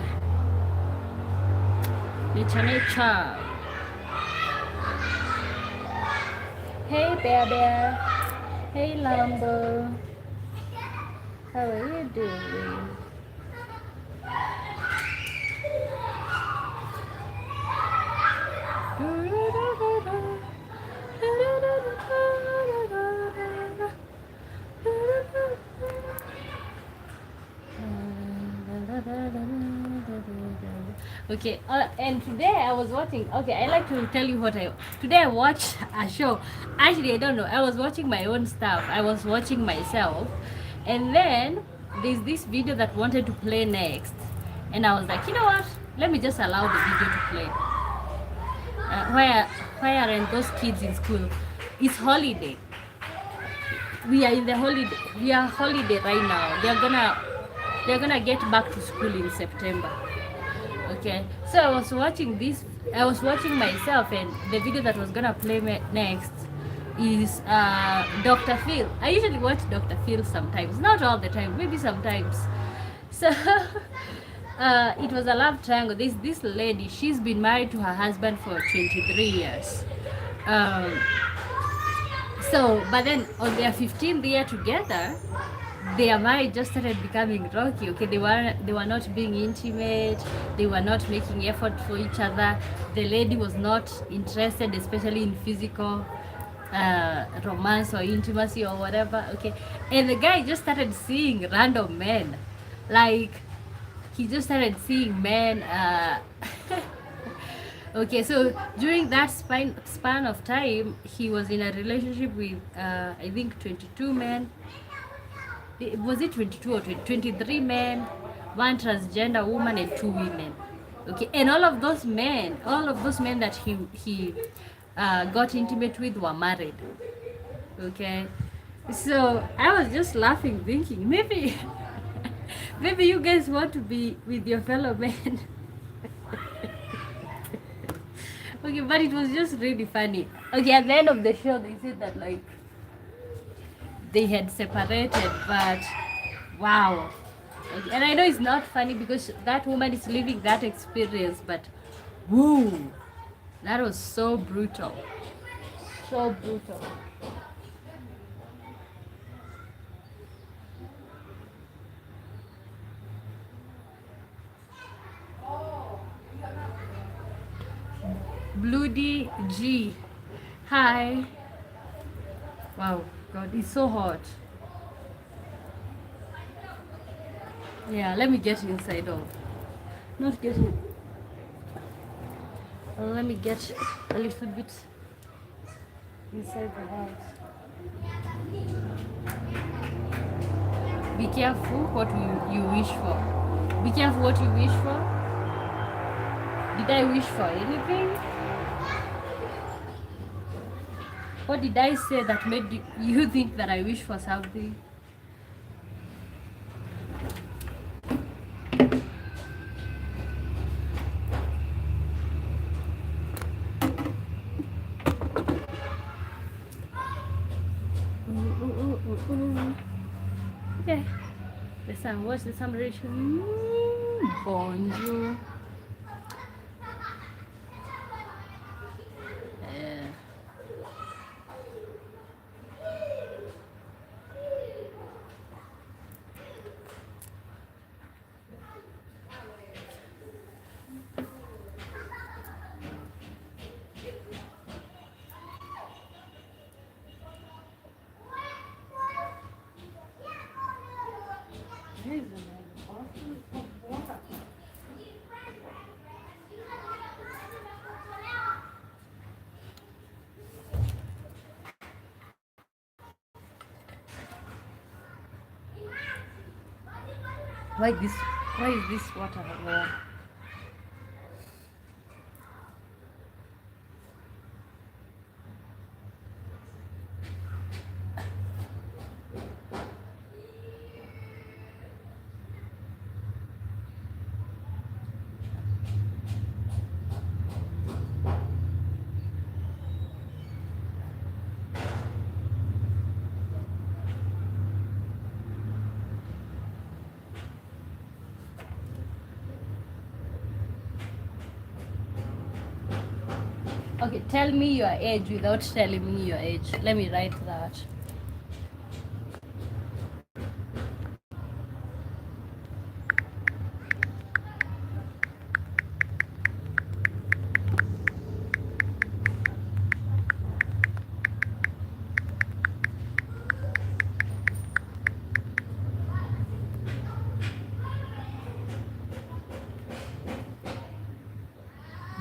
nature. Hey bear bear. Hey Lambo. How are you doing? Okay, and today I was watching. Okay, I like to tell you what I. Today I watched a show. Actually, I don't know. I was watching my own stuff. I was watching myself, and then there's this video that wanted to play next, and I was like, you know what? Let me just allow the video to play. Why aren't those kids in school? It's holiday. We are in the holiday. We are holiday right now. They're gonna get back to school in September. Okay, so I was watching myself, and the video that was gonna play next is Dr. Phil. I usually watch Dr. Phil sometimes, not all the time, maybe sometimes. So it was a love triangle. This lady, she's been married to her husband for 23 years. um, but then on their 15th year together, their marriage just started becoming rocky. Okay, they were not being intimate. They were not making effort for each other. The lady was not interested, especially in physical romance or intimacy or whatever. Okay, and the guy just started seeing random men, like he just started seeing men. Okay, so during that span of time, he was in a relationship with I think 22 men. Was it 22 or 23 men, one transgender woman, and 2 women. Okay, and all of those men that he got intimate with were married. Okay, so I was just laughing, thinking maybe maybe you guys want to be with your fellow men. Okay, but it was just really funny. Okay, at the end of the show, they said that like they had separated, but wow. Okay, and I know it's not funny because that woman is living that experience, but woo, that was so brutal. so brutal. Bloody G. Hi. Wow, God, it's so hot. Yeah, let me get inside of. Not getting. Let me get a little bit inside the house. Be careful what you wish for. Be careful what you wish for. Did I wish for anything? What did I say that made you think that I wish for something? Okay. The sun. What's the celebration? Bonjour. Yeah. Why this? Why is this water low? Okay, tell me your age without telling me your age. Let me write that.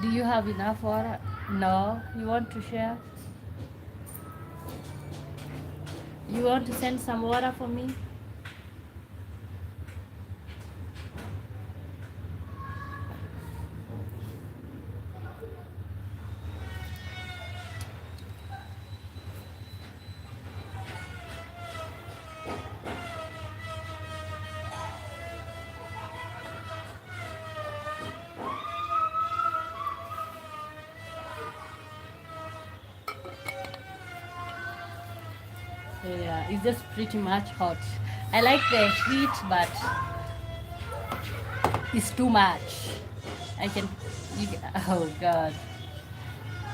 Do you have enough water? No. You want to share? You want to send some water for me? Yeah, it's just pretty much hot. I like the heat, but it's too much. I can. Oh God.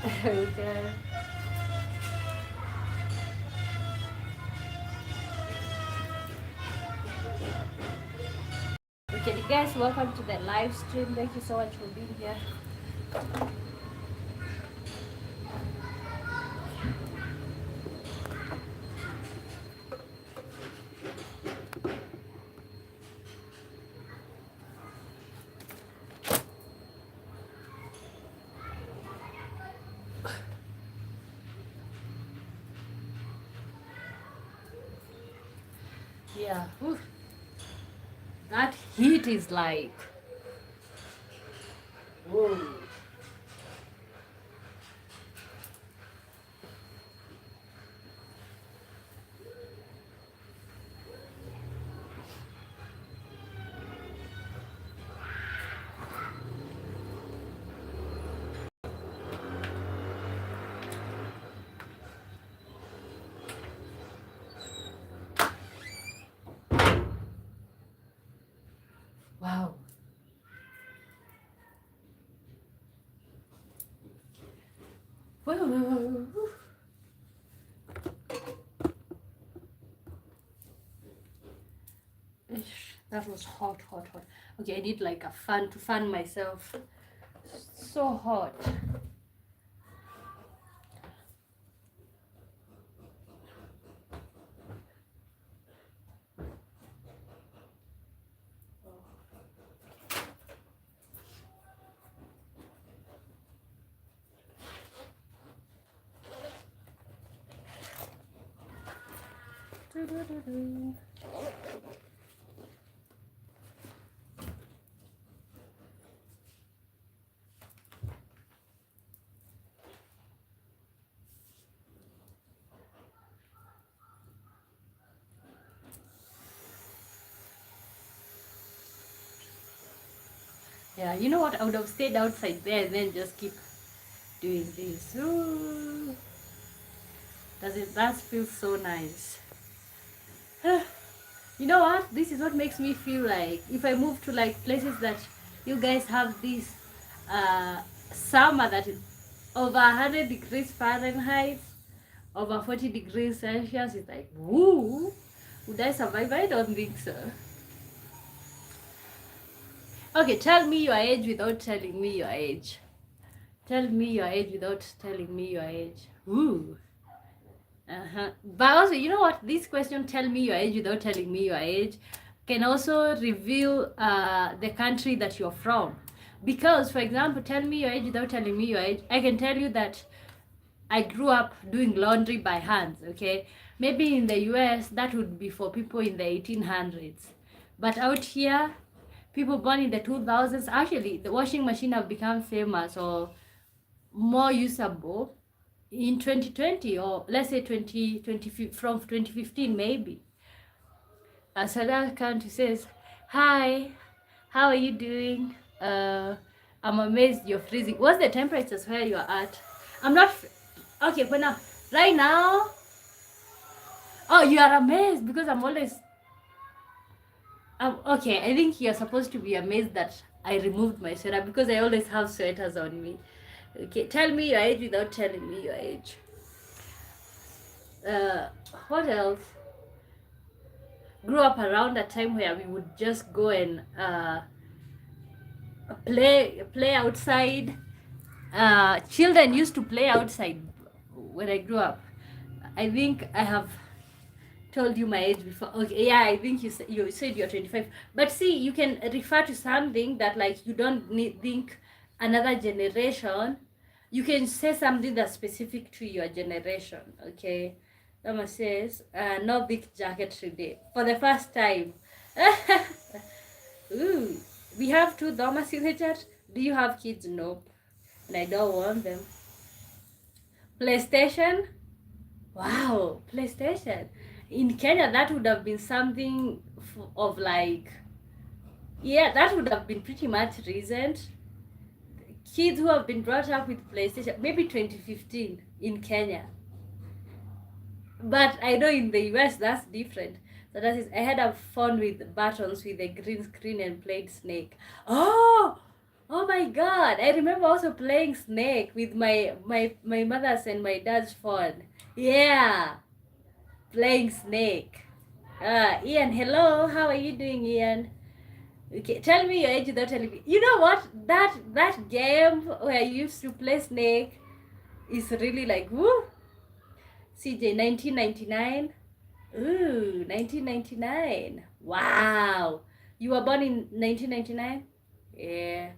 Okay. Okay, guys, welcome to the live stream. Thank you so much for being here. Yeah. Whew. That heat is like. Whoa. Wow. Whoa. That was hot, hot, hot. Okay, I need like a fan to fan myself. So hot. Yeah, you know what? I would have stayed outside there and then just keep doing this. Ooh, does it? That feels so nice. You know what? This is what makes me feel like if I move to like places that you guys have this summer that is over 100 degrees Fahrenheit, over 40 degrees Celsius, it's like, woo, would I survive? I don't think so. Okay, tell me your age without telling me your age. Tell me your age without telling me your age. Ooh. But also, you know what? This question, tell me your age without telling me your age, can also reveal the country that you're from. Because, for example, tell me your age without telling me your age, I can tell you that I grew up doing laundry by hands, okay? Maybe in the US, that would be for people in the 1800s. But out here, people born in the 2000s, actually, the washing machine have become famous or more usable in 2020, or let's say 2020, from 2015 maybe. Sadar County says, hi, how are you doing? I'm amazed you're freezing. What's the temperatures where you are at? I'm not okay, but now right now, oh, you are amazed because I'm always okay. I think you're supposed to be amazed that I removed my sweater because I always have sweaters on me. Okay, tell me your age without telling me your age. uh what else? Grew up around a time where we would just go and play outside. Children used to play outside when I grew up. I think I have told you my age before. Okay, yeah, I think you said you're 25. But see, you can refer to something that like you don't need think another generation. You can say something that's specific to your generation. Okay. Mama says, no big jacket today for the first time. Ooh, we have two Thomas in the chat. Do you have kids? Nope, and I don't want them. PlayStation. Wow, PlayStation. In Kenya, that would have been something of like, yeah, that would have been pretty much recent. Kids who have been brought up with PlayStation, maybe 2015 in Kenya. But I know in the US that's different. So that is, I had a phone with buttons with a green screen and played Snake. Oh my God! I remember also playing Snake with my mother's and my dad's phone. Yeah, playing Snake. Ian, hello. How are you doing, Ian? Okay, tell me your age without telling me. You know what? That game where you used to play Snake is really like woo. CJ 1999. Ooh, 1999. Wow. You were born in 1999? Yeah.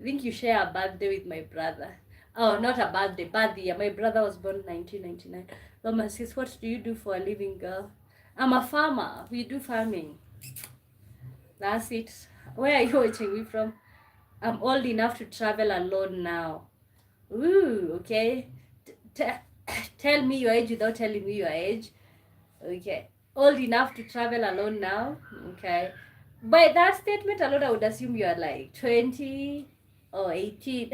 I think you share a birthday with my brother. Oh, not a birthday year. My brother was born in 1999. Mama says, what do you do for a living, girl? I'm a farmer. We do farming. That's it. Where are you watching me from? I'm old enough to travel alone now. Ooh, okay. Tell me your age without telling me your age. Okay. Old enough to travel alone now. Okay. By that statement alone, I would assume you are like 20 or 18.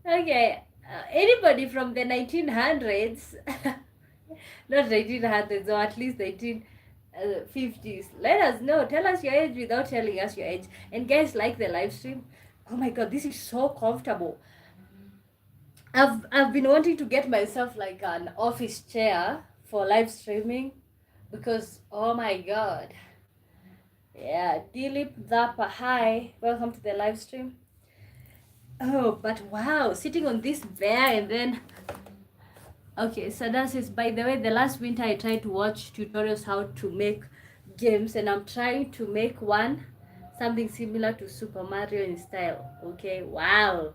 Okay. Anybody from the 1900s, not 1900s, or at least 1950s, let us know. Tell us your age without telling us your age. And guys, like the live stream. Oh my God, this is so comfortable. I've been wanting to get myself like an office chair for live streaming because oh my God, Yeah, Dilip Thapa, hi. Welcome to the live stream. Oh, but wow, sitting on this bear and then... Okay, so that is, by the way, the last winter I tried to watch tutorials how to make games, and I'm trying to make one, something similar to Super Mario in style. Okay, wow.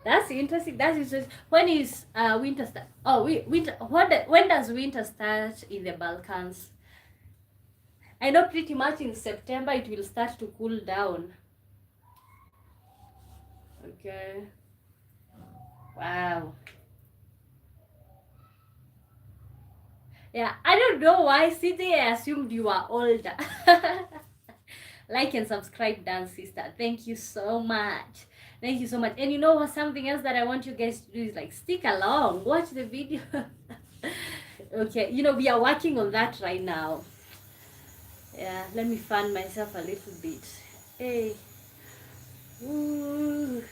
That's interesting. That's interesting. When is winter start? Oh, winter. When does winter start in the Balkans? I know pretty much in September it will start to cool down. Okay. Wow. Yeah, I don't know why. City, I assumed you are older. Like and subscribe, Dance Sister. Thank you so much. Thank you so much. And you know what? Something else that I want you guys to do is like stick along, watch the video. Okay, you know, we are working on that right now. Yeah, let me fan myself a little bit. Hey. Ooh.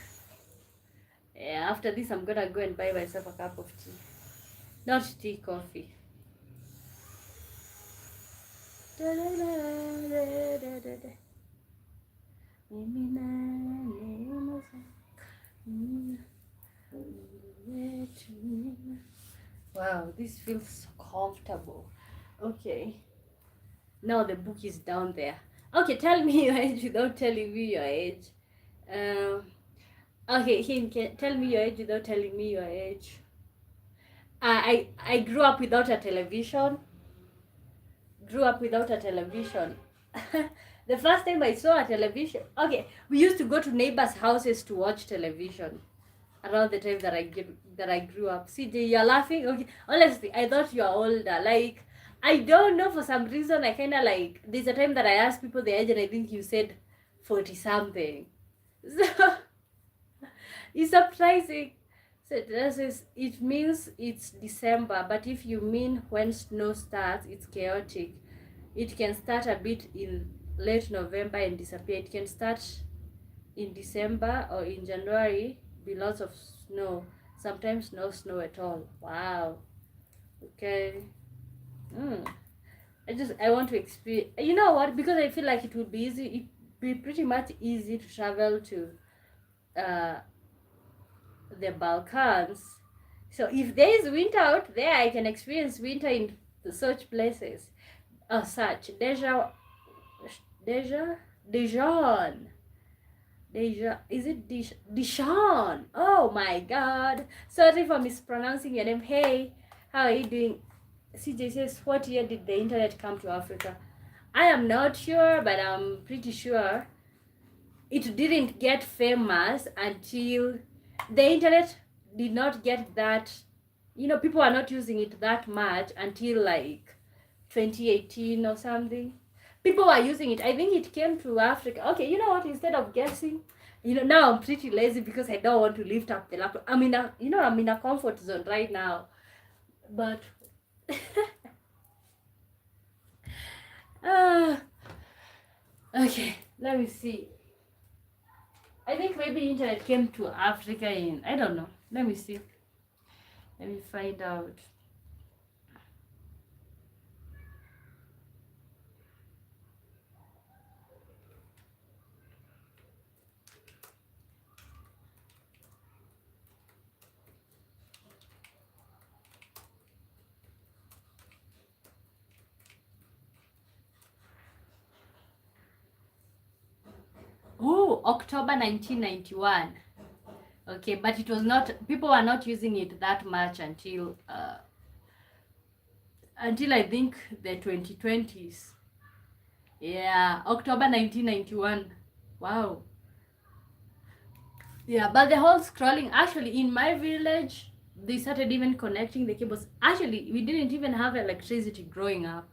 Yeah, after this, I'm gonna go and buy myself a cup of tea. Not tea, coffee. Wow, this feels so comfortable. Okay. Now the book is down there. Okay, tell me your age without telling me your age. Um, okay, tell me your age without telling me your age. I grew up without a television. Grew up without a television. The first time I saw a television, okay, we used to go to neighbors' houses to watch television. Around the time that I grew up. CJ, you're laughing. Okay, honestly, I thought you're older. Like, I don't know, for some reason I kind of like. There's a time that I asked people the age, and I think you said 40 something. So it's surprising. So this is, it means it's December, but if you mean when snow starts, it's chaotic. It can start a bit in late November and disappear. It can start in December or in January, be lots of snow. Sometimes no snow at all. Wow. Okay. I want to experience. You know what? Because I feel like it would be easy. It be pretty much easy to travel to uh, the Balkans. So if there is winter out there, I can experience winter in such places. Such Dijon. Deja, is it Dishon? Oh my god. Sorry for mispronouncing your name. Hey, how are you doing? CJ says, what year did the internet come to Africa? I am not sure, but I'm pretty sure it didn't get famous until the internet did not get that, you know, people are not using it that much until like 2018 or something. People were using it. I think it came to Africa. Okay, you know what? Instead of guessing, you know, now I'm pretty lazy because I don't want to lift up the laptop. I'm in a, you know, I'm in a comfort zone right now. But okay, let me see. I think maybe internet came to Africa in, I don't know. Let me see. Let me find out. Oh, October 1991. Okay, but it was not, people were not using it that much until I think the 2020s. Yeah, October 1991. Wow. Yeah, but the whole scrolling, actually in my village, they started even connecting the cables. Actually, we didn't even have electricity growing up.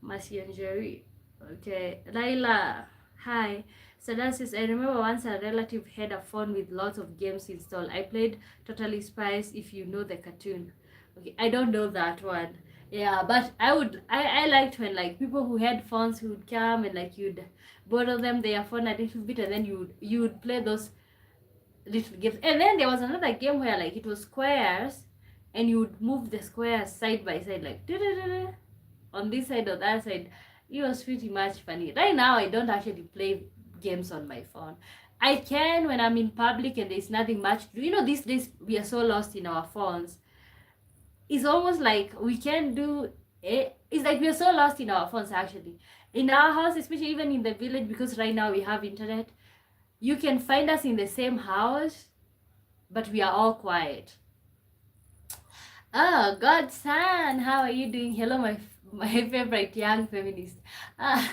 Mercy and Jerry. Okay, Laila, hi. So that says, I remember once a relative had a phone with lots of games installed. I played Totally Spies, if you know the cartoon. Okay, I don't know that one. Yeah, but I liked when like people who had phones who would come and like you'd borrow them their phone a little bit, and then you would play those little games. And then there was another game where like it was squares, and you would move the squares side by side, like on this side or that side. It was pretty much funny. Right now, I don't actually play games on my phone. I can when I'm in public and there's nothing much to do. These days we are so lost in our phones. It's almost like we can do it. It's like we are so lost in our phones actually. In our house, especially even in the village, because right now we have internet, you can find us in the same house, but we are all quiet. Oh, Godson, how are you doing? Hello, my favorite young feminist. Ah,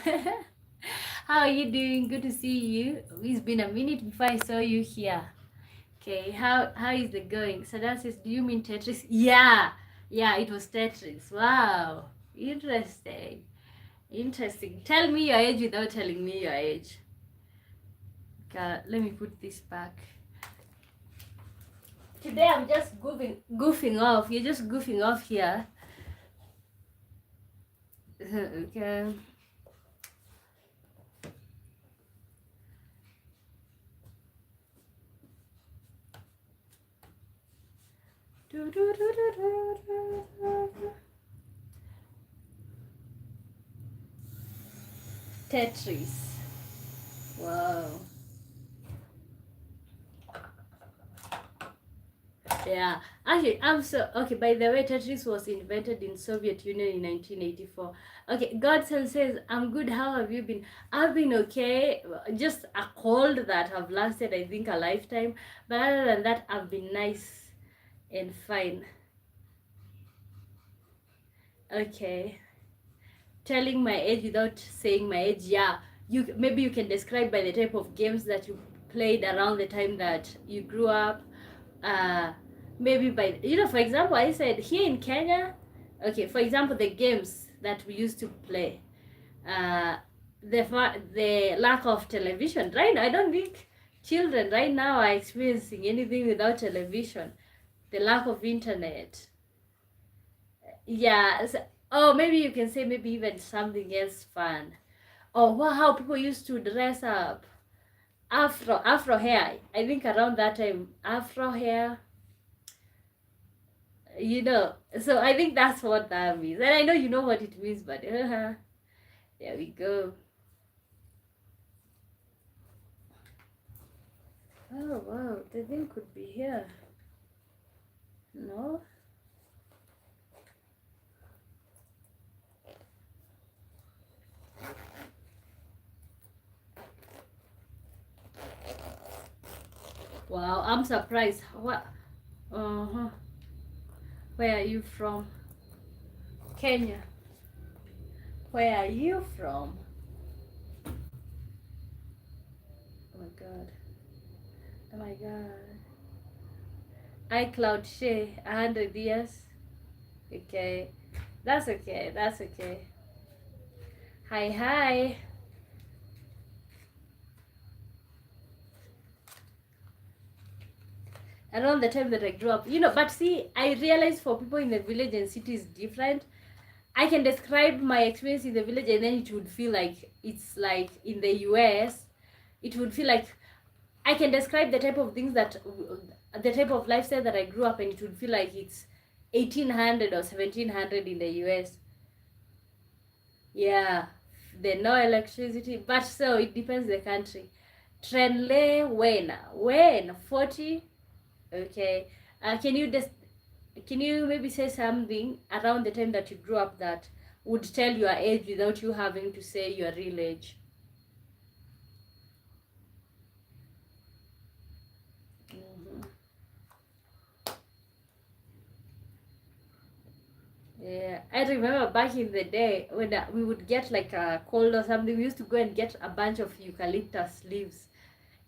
how are you doing? Good to see you. It's been a minute before I saw you here. Okay, how is it going? Sadan says, do you mean Tetris? Yeah, it was Tetris. Wow, interesting. Interesting. Tell me your age without telling me your age. Okay, let me put this back. Today I'm just goofing off. You're just goofing off here. Okay. Tetris. Wow. Yeah. Actually, I'm so okay. By the way, Tetris was invented in Soviet Union in 1984. Okay, Godson says, "I'm good. How have you been?" I've been okay. Just a cold that have lasted, I think, a lifetime. But other than that, I've been nice and fine. Okay. Telling my age without saying my age, yeah. Maybe you can describe by the type of games that you played around the time that you grew up. uh Maybe by, for example, I said here in Kenya. Okay, for example, the games that we used to play, uh the lack of television right now. I don't think children right now are experiencing anything without television. The lack of internet. Yeah, oh, maybe you can say maybe even something else fun. Oh, wow, how people used to dress up. Afro hair, I think around that time, afro hair. So I think that's what that means, and I know you know what it means, but there we go. Oh wow, the thing could be here. No. Wow, I'm surprised. What? Uh-huh. Where are you from? Kenya. Where are you from? Oh my god. Oh my god. iCloud share 100 years. Okay. That's okay. That's okay. Hi, hi. Around the time that I grew up, but see, I realized for people in the village and city is different. I can describe my experience in the village and then it would feel like it's like in the US. It would feel like I can describe the type of things the type of lifestyle that I grew up, and it would feel like it's 1800 or 1700 in the US. Yeah, the no electricity, but so it depends the country. Trenle when 40. Okay. Can you maybe say something around the time that you grew up that would tell your age without you having to say your real age? Mm-hmm. Yeah, I remember back in the day when we would get like a cold or something, we used to go and get a bunch of eucalyptus leaves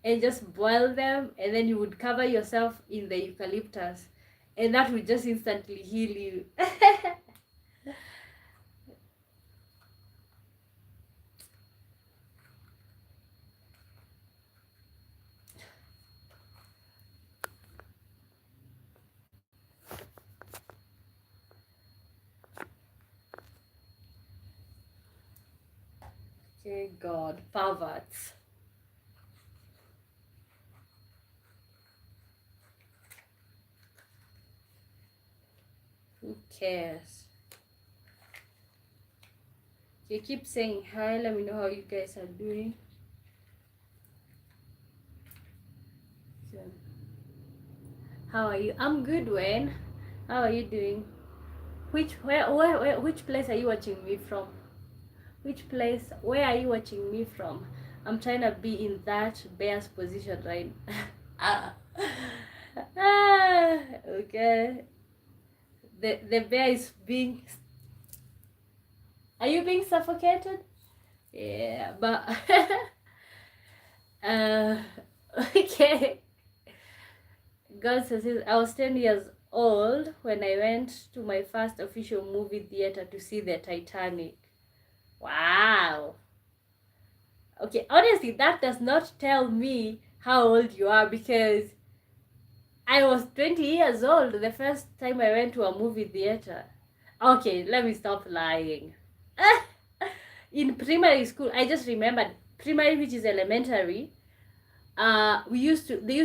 and just boil them, and then you would cover yourself in the eucalyptus, and that would just instantly heal you. Okay, God, perverts. Who cares? Okay, keep saying hi. Let me know how you guys are doing. So, how are you? I'm good, Wayne. How are you doing? Which place are you watching me from? Which place? Where are you watching me from? I'm trying to be in that bear's position, right? ah, okay. The bear is being. Are you being suffocated? Yeah, but uh, okay. God says I was 10 years old when I went to my first official movie theater to see the Titanic. Wow. Okay, honestly, that does not tell me how old you are, because I was 20 years old the first time I went to a movie theater. Okay, let me stop lying. In primary school, I just remembered primary, which is elementary. We used to they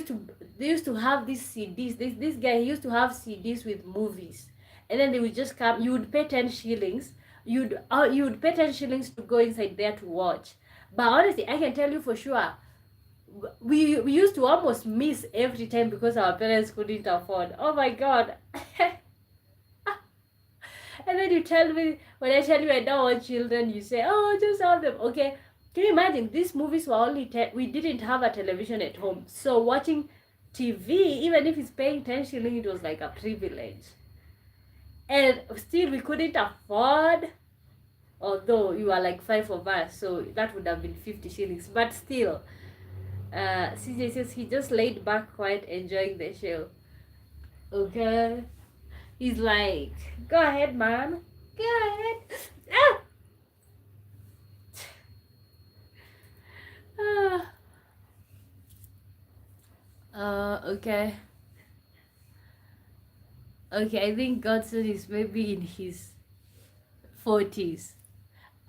used to have these CDs. This guy, he used to have CDs with movies, and then they would just come. You would pay 10 shillings. You would pay 10 shillings to go inside there to watch. But honestly, I can tell you for sure, we used to almost miss every time because our parents couldn't afford. Oh my god. And then you tell me, when I tell you I don't want children, you say, oh, just have them. Okay, can you imagine, these movies were only we didn't have a television at home, so watching TV, even if it's paying 10 shillings, it was like a privilege. And still we couldn't afford, although you are like 5 of us, so that would have been 50 shillings, but still. CJ says he just laid back quiet, enjoying the show. Okay, he's like, go ahead, man, go ahead. Okay. Okay, I think Godson is maybe in his 40s.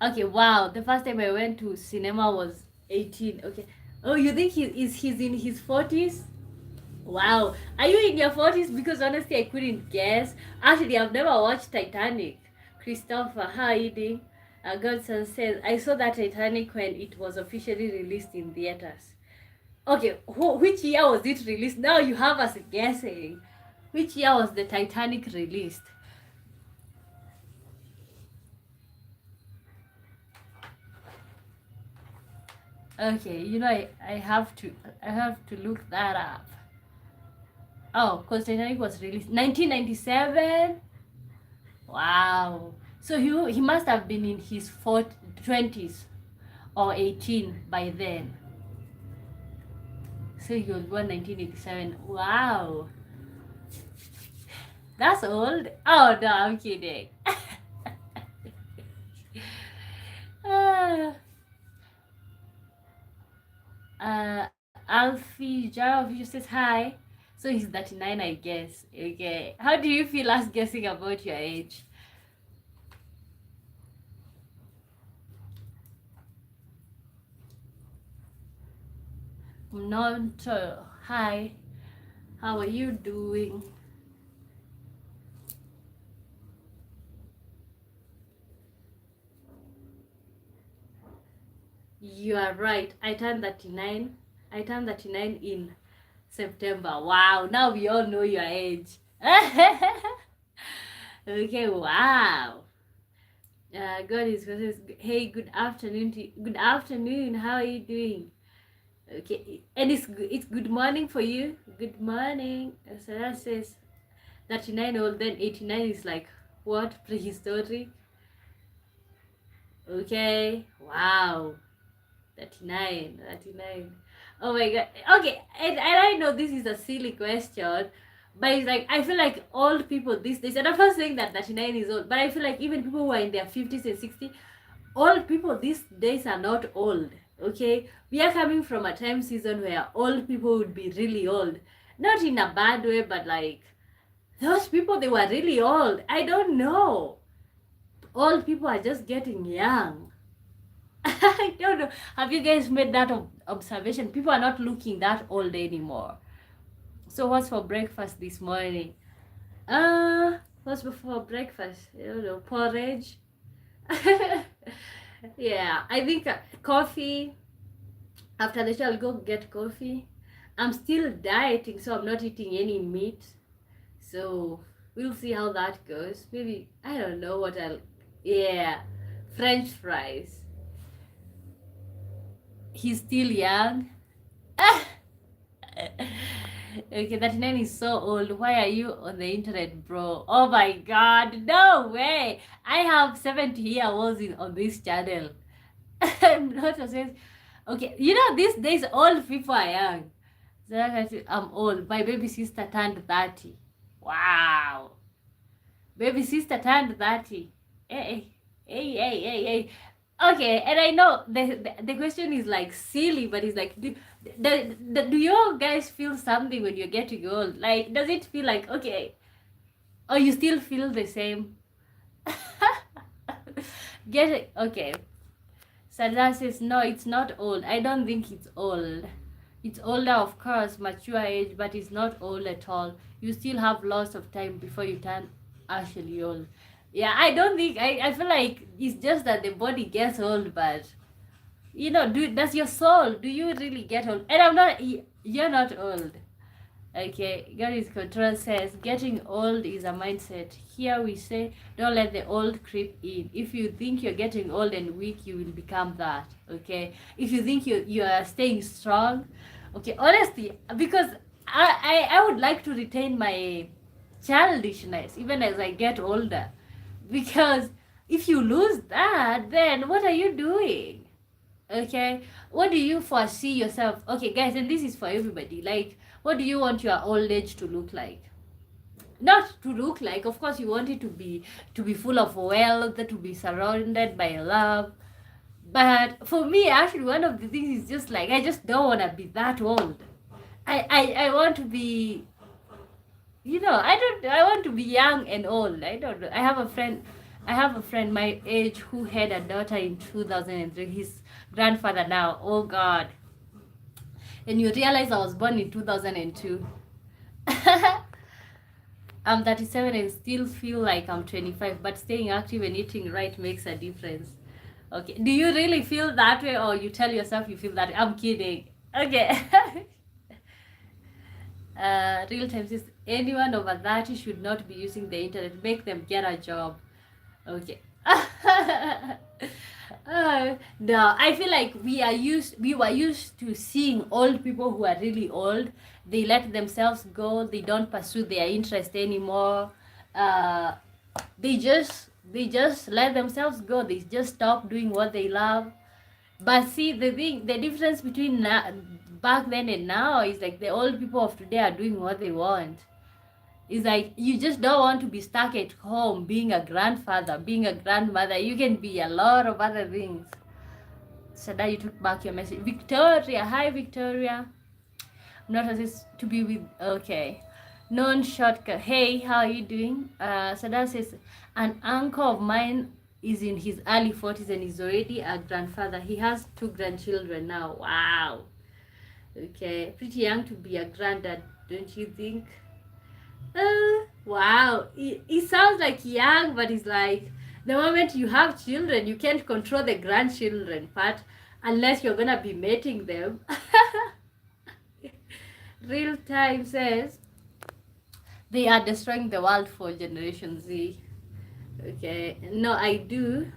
Okay, wow. The first time I went to cinema was 18. Okay. Oh, you think he's in his 40s? Wow. Are you in your 40s? Because honestly, I couldn't guess. Actually, I've never watched Titanic. Christopher, how are you doing? Godson says, I saw that Titanic when it was officially released in theaters. Okay, which year was it released? Now you have us guessing. Which year was the Titanic released? Okay, I have to look that up. Oh, because Titanic was released 1997. Wow. So he must have been in his 20s or 18 by then. So he was born 1987. Wow. That's old. Oh no, I'm kidding. Alfie Jarov says hi. So he's 39, I guess. Okay. How do you feel us guessing about your age? Not hi. How are you doing? You are right. I turned 39. I turned 39 in September. Wow. Now we all know your age. Okay. Wow. God is hey, good afternoon. Good afternoon. How are you doing? Okay, and it's good morning for you. Good morning. So that says 39 old. Then 89 is like what, prehistoric? Okay. Wow. 39. Oh my god. Okay, and I know this is a silly question, but it's like, I feel like old people these days, and I'm not saying that 39 is old, but I feel like even people who are in their 50s and 60s, old people these days are not old. Okay, we are coming from a time season where old people would be really old, not in a bad way, but like those people, they were really old. I don't know, old people are just getting young. I don't know. Have you guys made that observation? People are not looking that old anymore. So what's for breakfast this morning? What's before breakfast? I don't know. Porridge. Yeah, I think coffee. After the show, I'll go get coffee. I'm still dieting, so I'm not eating any meat. So we'll see how that goes. Maybe I don't know what I'll. Yeah, French fries. He's still young. Okay, that name is so old. Why are you on the internet, bro? Oh my god, no way! I have 70-year-olds on this channel. I'm not a okay, you know, these days old people are young. So I'm old. My baby sister turned 30. Wow. Baby sister turned 30. Hey, hey, hey, hey, hey. Okay, and I know the question is like silly, but it's like, do you guys feel something when you're getting old? Like, does it feel like, okay, or you still feel the same? Get it? Okay. Sadra says, no, it's not old. I don't think it's old. It's older, of course, mature age, but it's not old at all. You still have lots of time before you turn actually old. Yeah, I don't think, I feel like it's just that the body gets old, but, you know, does your soul, do you really get old? And I'm not, you're not old. Okay, God is control says getting old is a mindset. Here we say don't let the old creep in. If you think you're getting old and weak, you will become that. Okay. If you think you are staying strong, okay, honestly, because I would like to retain my childishness even as I get older. Because if you lose that, then what are you doing? Okay, what do you foresee yourself? Okay, guys, and this is for everybody. Like, what do you want your old age to look like? Not to look like, of course, you want it to be full of wealth, to be surrounded by love. But for me, actually, one of the things is just like I just don't want to be that old. I want to be, you know, I want to be young and old. I don't know. I have a friend my age who had a daughter in 2003. His grandfather now. Oh God. And you realize I was born in 2002. I'm 37 and still feel like I'm 25, but staying active and eating right makes a difference. Okay. Do you really feel that way, or you tell yourself you feel that way? I'm kidding. Okay. Real time says anyone over 30 should not be using the internet. Make them get a job. Okay. No, I feel like we were used to seeing old people who are really old. They let themselves go. They don't pursue their interest anymore. Uh, they just let themselves go. They just stop doing what they love. But see, the difference between back then and now is like the old people of today are doing what they want. It's like you just don't want to be stuck at home being a grandfather, being a grandmother. You can be a lot of other things. Sada, you took back your message. Victoria, hi Victoria. I'm not supposed to be with. Okay. Non shortcut. Hey, how are you doing? Sada says an uncle of mine is in his early 40s and is already a grandfather. He has 2 grandchildren now. Wow. Okay, pretty young to be a granddad, don't you think? Wow. It sounds like young, but it's like the moment you have children, you can't control the grandchildren part unless you're gonna be mating them. Real time says they are destroying the world for Generation Z. Okay. No, I do.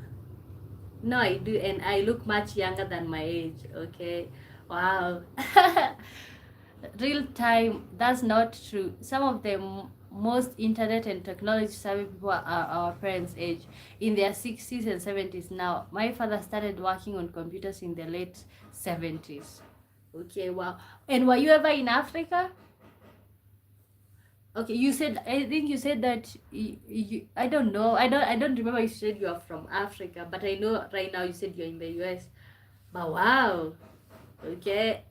No, I do, and I look much younger than my age. Okay. Wow. Real time, that's not true. Some of the most internet and technology savvy people are our parents' age, in their 60s and 70s now. My father started working on computers in the late 70s. Okay, wow. And were you ever in Africa? Okay, you said, I think you said that I don't know. I don't remember you said you are from Africa, but I know right now you said you're in the US. But wow. Okay.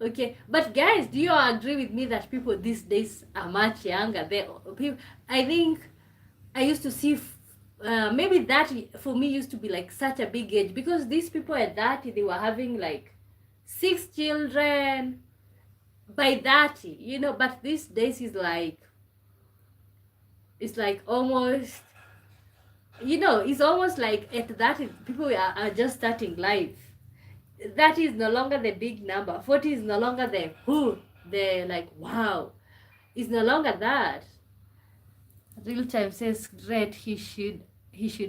Okay, but guys, do you agree with me that people these days are much younger? I think I used to see maybe that for me used to be like such a big age, because these people at that they were having like 6 children by 30, you know. But these days is like, it's like almost, it's almost like at that people are just starting life. That is no longer the big number. 40 is no longer the who. The like wow. It's no longer that. Real time says great. He should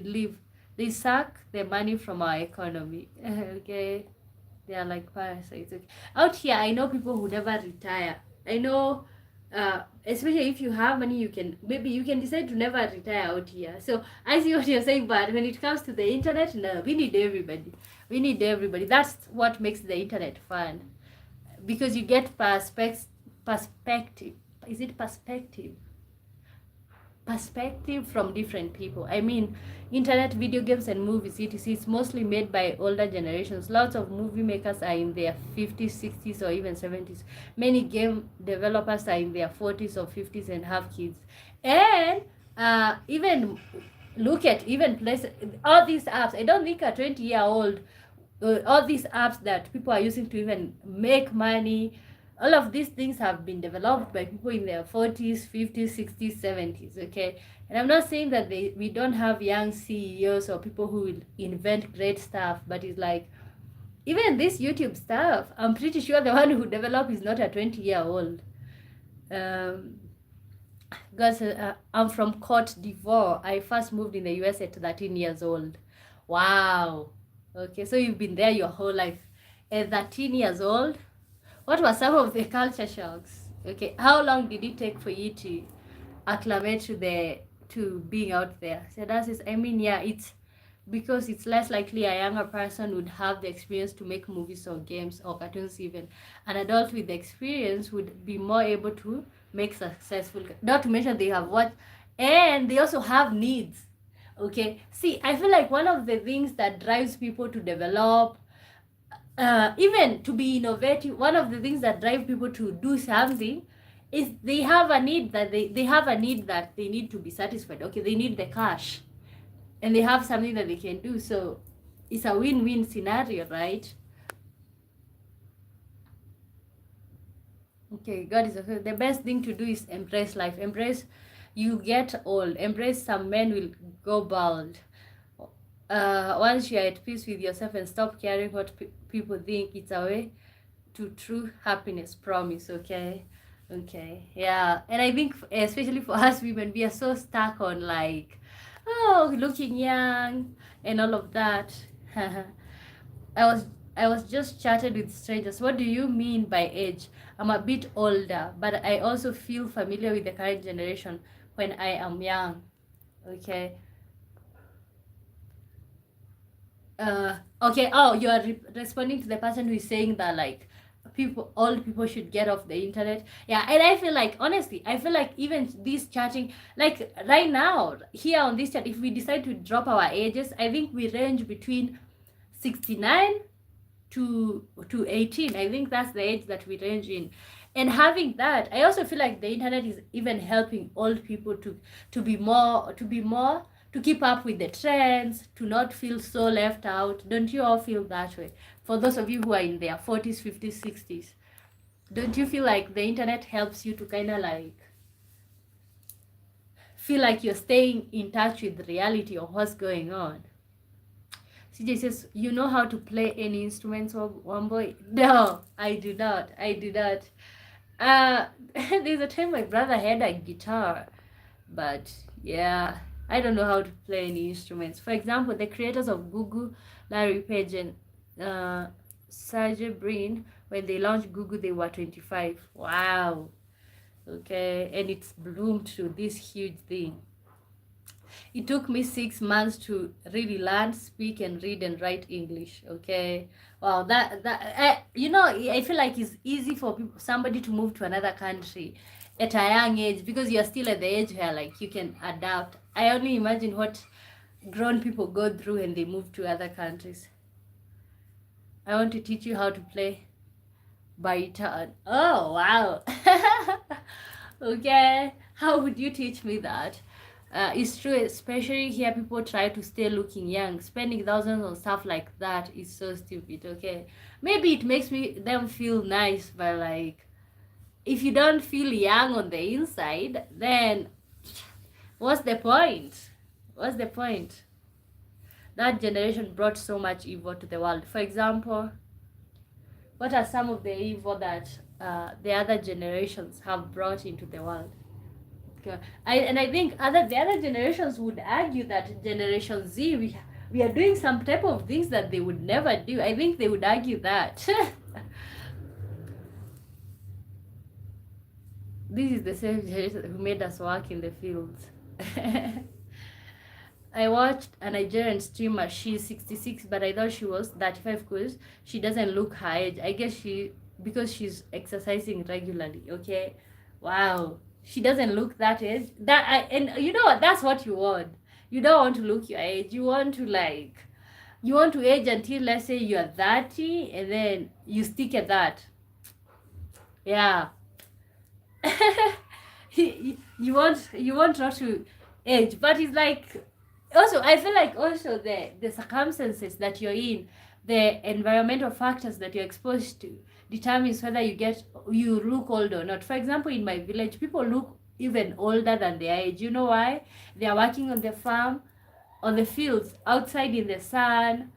leave. They suck the money from our economy. Okay, they are like parasites. Okay. Out here, I know people who never retire. I know, especially if you have money, maybe you can decide to never retire out here. So I see what you're saying, but when it comes to the internet, no, we need everybody. We need everybody. That's what makes the internet fun, because you get perspective. Is it perspective? Perspective from different people. I mean, internet, video games, and movies, etc. It's mostly made by older generations. Lots of movie makers are in their 50s, 60s, or even 70s. Many game developers are in their 40s or 50s and have kids. And even look at even places, all these apps. I don't think a 20-year-old, all these apps that people are using to even make money, all of these things have been developed by people in their 40s, 50s, 60s, 70s. Okay, and I'm not saying that we don't have young CEOs or people who will invent great stuff, but it's like, even this YouTube stuff, I'm pretty sure the one who developed is not a 20-year-old. Guys, I'm from Cote d'Ivoire. I first moved in the US at 13 years old. Wow. Okay, so you've been there your whole life. At 13 years old, what were some of the culture shocks? Okay, how long did it take for you to acclimate to being out there? So that is, I mean, yeah, it's because it's less likely a younger person would have the experience to make movies or games or cartoons. Even an adult with the experience would be more able to make successful, not to mention they have what, and they also have needs. Okay, see, I feel like one of the things that drives people to develop, even to be innovative, one of the things that drive people to do something is they have a need that they have a need that they need to be satisfied. Okay, they need the cash, and they have something that they can do. So it's a win-win scenario, right? Okay, God is okay. The best thing to do is embrace life. Embrace you get old. Embrace some men will go bald. Once you're at peace with yourself and stop caring what people think, it's a way to true happiness. Promise. Okay. Okay, yeah. And I think especially for us women, we are so stuck on like, oh, looking young and all of that. I was I was just chatted with strangers. What do you mean by age? I'm a bit older, but I also feel familiar with the current generation when I am young. Okay. Okay. Oh, you are responding to the person who is saying that like old people should get off the internet. Yeah, and I feel like, honestly, I feel like even this chatting, like right now here on this chat, if we decide to drop our ages, I think we range between 69 to 18. I think that's the age that we range in. And having that, I also feel like the internet is even helping old people to keep up with the trends, to not feel so left out. Don't you all feel that way? For those of you who are in their 40s, 50s, 60s, don't you feel like the internet helps you to kind of like feel like you're staying in touch with reality of what's going on? CJ says, you know how to play any instruments, one boy? No, I do not. I do not. There's a time my brother had a guitar, but yeah, I don't know how to play any instruments. For example, the creators of Google, Larry Page and Sergey Brin, when they launched Google, they were 25. Wow. Okay, and it's bloomed to this huge thing. It took me 6 months to really learn, speak, and read and write English. Okay, wow, I feel like it's easy for somebody to move to another country at a young age because you're still at the age where like you can adapt. I only imagine what grown people go through when they move to other countries. I want to teach you how to play baritone. Oh wow. Okay, how would you teach me that? It's true, especially here people try to stay looking young. Spending thousands on stuff like that is so stupid. Okay, maybe it makes them feel nice, but like if you don't feel young on the inside, then what's the point? What's the point? That generation brought so much evil to the world. For example, what are some of the evil that the other generations have brought into the world? Okay. I think the other generations would argue that Generation Z, we are doing some type of things that they would never do. I think they would argue that. This is the same generation who made us work in the fields. I watched a Nigerian streamer. She's 66, but I thought she was 35 because she doesn't look her age. I guess because she's exercising regularly. Okay, wow, she doesn't look that age. And you know what? That's what you want. You don't want to look your age. You want to age until, let's say, you're 30, and then you stick at that. Yeah. you want not to age, but it's like, also I feel like also the circumstances that you're in, the environmental factors that you're exposed to determines whether you look old or not. For example, in my village, people look even older than their age. You know why? They are working on the farm, on the fields, outside in the sun,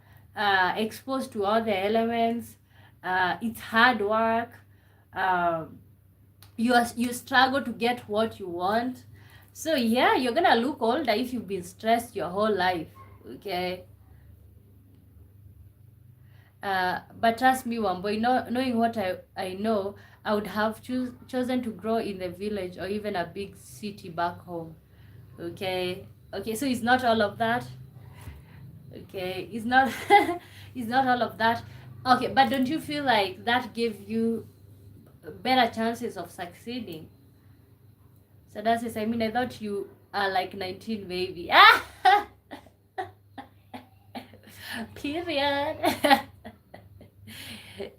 exposed to all the elements. It's hard work. You struggle to get what you want. So yeah, you're gonna look older if you've been stressed your whole life. Okay. But trust me, Wamboy, knowing what I know, I would have chosen to grow in the village or even a big city back home. Okay. Okay, so it's not all of that. Okay, it's not it's not all of that. Okay, but don't you feel like that gave you better chances of succeeding? So that's it. I mean, I thought you are like 19, baby. Period.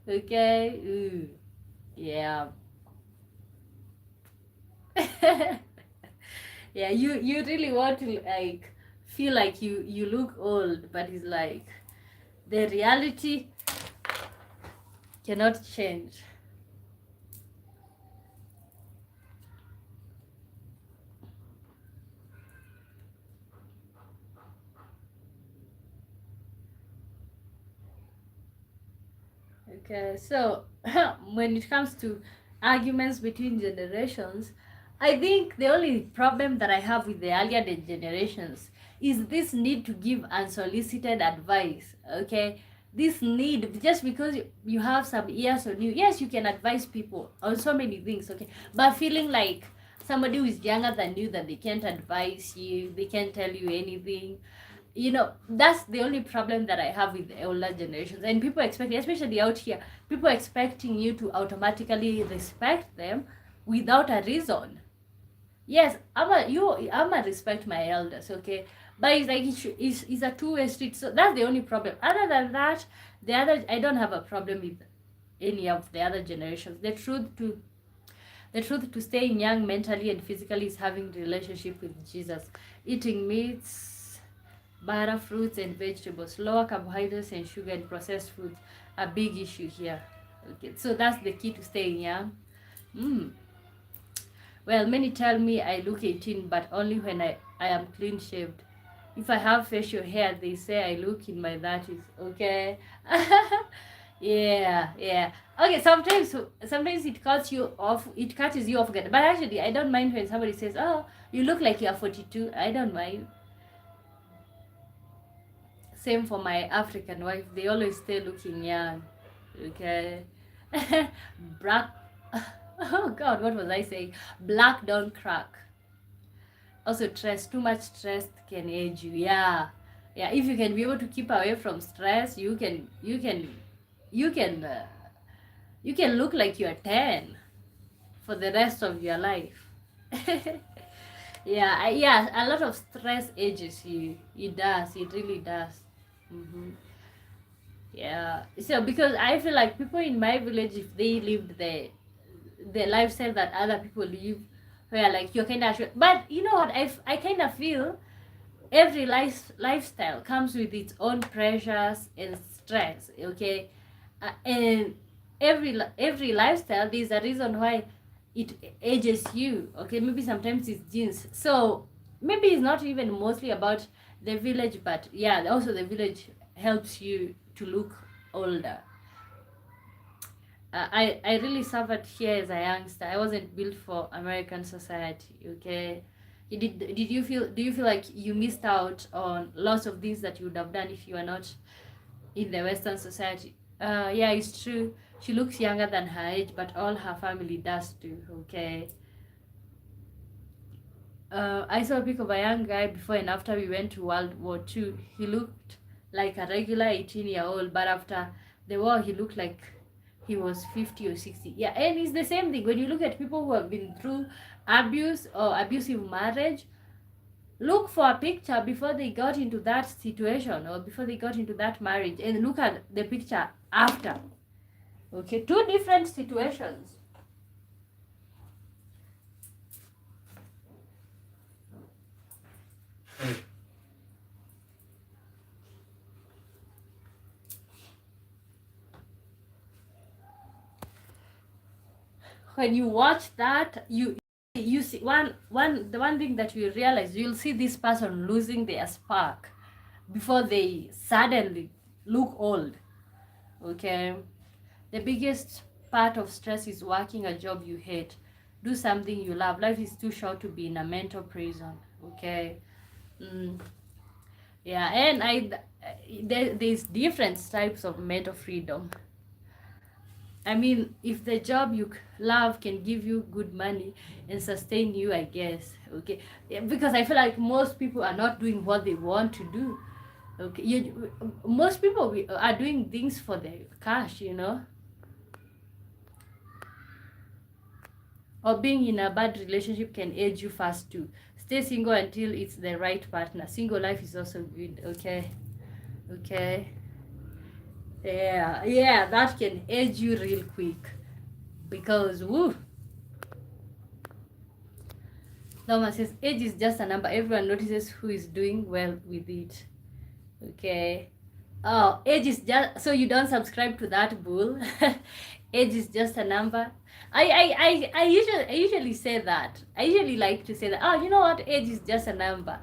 Okay. Ooh. Yeah. Yeah, you really want to like feel like you look old, but it's like the reality cannot change. Okay, so when it comes to arguments between generations, I think the only problem that I have with the earlier generations is this need to give unsolicited advice. Okay, this need, just because you have some years on you, yes, you can advise people on so many things. Okay, but feeling like somebody who is younger than you, that they can't advise you, they can't tell you anything. You know, that's the only problem that I have with the older generations. And people expect, especially out here, people expecting you to automatically respect them without a reason. Yes, I'ma respect my elders, okay, but it's like it's a two-way street. So that's the only problem. Other than that, I don't have a problem with any of the other generations. The truth to staying young mentally and physically is having relationship with Jesus, eating meats, butter, fruits and vegetables, lower carbohydrates and sugar and processed foods, a big issue here. Okay, so that's the key to staying young. Well, many tell me I look 18, but only when I am clean shaved. If I have facial hair, they say I look in my 30s. Okay. Yeah. Okay, sometimes it cuts you off. It catches you off guard. But actually, I don't mind when somebody says, "Oh, you look like you are 42." I don't mind. Same for my African wife. They always stay looking young. Okay. Black. Oh God, what was I saying? Black don't crack. Also, too much stress can age you. Yeah. If you can be able to keep away from stress, you can look like you're 10 for the rest of your life. Yeah, a lot of stress ages you. It does. It really does. Yeah. So because I feel like people in my village, if they lived the lifestyle that other people live, where like you're kind of, but you know what, I kind of feel every lifestyle comes with its own pressures and stress. Okay, and every lifestyle, there's a reason why it ages you. Okay, maybe sometimes it's genes. So maybe it's not even mostly about the village, but yeah, also the village helps you to look older. I really suffered here as a youngster. I wasn't built for American society. Okay, did you feel, do you feel like you missed out on lots of things that you would have done if you were not in the Western society? Yeah, it's true. She looks younger than her age, but all her family does too. Okay. I saw a pic of a young guy before and after we went to World War II. He looked like a regular 18-year-old, but after the war, he looked like he was 50 or 60. Yeah, and it's the same thing. When you look at people who have been through abuse or abusive marriage, look for a picture before they got into that situation or before they got into that marriage, and look at the picture after. Okay, two different situations. When you watch that, you see the one thing that you realize, you'll see this person losing their spark before they suddenly look old. Okay, the biggest part of stress is working a job you hate. Do something you love. Life is too short to be in a mental prison. Okay. mm, yeah, and there's different types of mental freedom. I mean, if the job you love can give you good money and sustain you, I guess, okay. Yeah, because I feel like most people are not doing what they want to do. Okay, most people are doing things for the cash, or being in a bad relationship can age you fast too. Stay single until it's the right partner. Single life is also good. Okay, okay. Yeah, that can age you real quick because woo. Thomas says age is just a number. Everyone notices who is doing well with it. Okay. Oh, age is just, so you don't subscribe to that bull. Age is just a number. I usually say that. I usually like to say that. Oh, you know what? Age is just a number.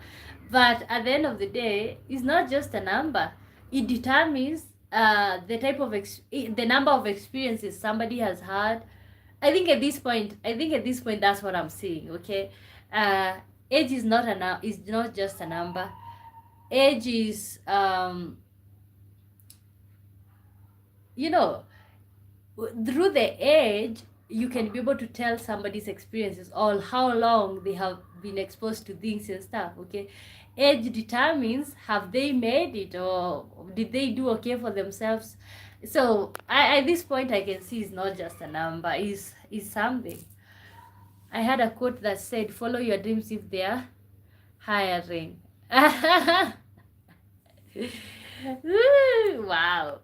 But at the end of the day, it's not just a number. It determines the type of the number of experiences somebody has had. I think at this point that's what I'm saying. Okay. Uh, age is not is not just a number. Age is you know through the age you can be able to tell somebody's experiences or how long they have been exposed to things and stuff. Okay, age determines have they made it or did they do okay for themselves. So at this point I can see it's not just a number, is something. I had a quote that said follow your dreams if they're hiring. Wow,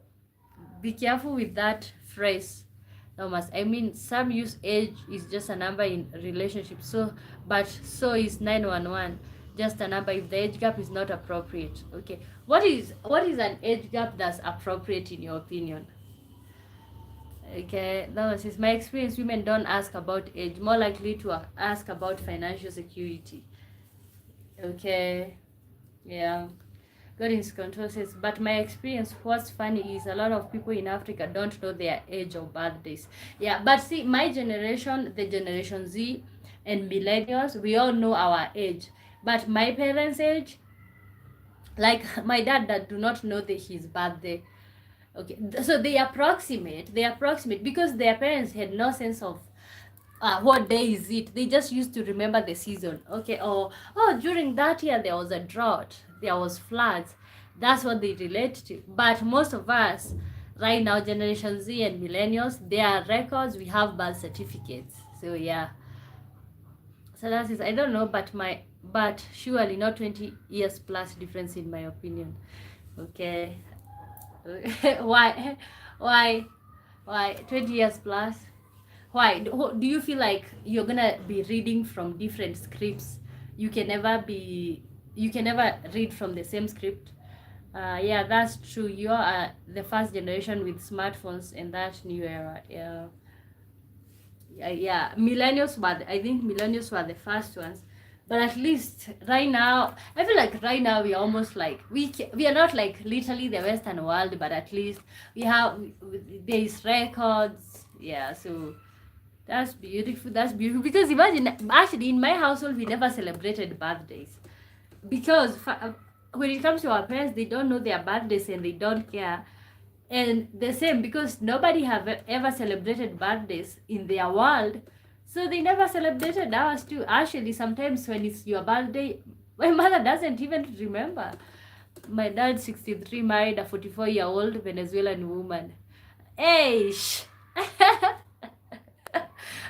be careful with that phrase, Thomas. I mean, some use age is just a number in relationships. But so is 911 just a number if the age gap is not appropriate. Okay, what is an age gap that's appropriate in your opinion? Okay, Thomas says my experience, women don't ask about age, more likely to ask about financial security. Okay, yeah. God is control says, but my experience, what's funny is a lot of people in Africa don't know their age or birthdays. Yeah, but see, my generation, the Generation Z and millennials, we all know our age. But my parents' age, like my dad that do not know his birthday. Okay, so they approximate because their parents had no sense of what day is it. They just used to remember the season. Okay, or oh, during that year there was a drought, there was floods. That's what they relate to. But most of us right now, Generation Z and millennials, their records, we have birth certificates. So yeah, so that is, I don't know, but surely not 20 years plus difference in my opinion. Okay. why why why 20 years plus? Why do you feel like you're gonna be reading from different scripts? You can never read from the same script. Yeah, that's true. You are the first generation with smartphones in that new era. Yeah, millennials were I think millennials were the first ones, But at least right now, I feel like right now we are almost like we are not like literally the Western world, but at least we have these records. Yeah, so that's beautiful. That's beautiful because imagine, actually in my household we never celebrated birthdays because when it comes to our parents, they don't know their birthdays and they don't care. And the same because nobody have ever celebrated birthdays in their world, so they never celebrated ours too. Actually, sometimes when it's your birthday, my mother doesn't even remember. My dad 63 married a 44-year-old Venezuelan woman. Hey,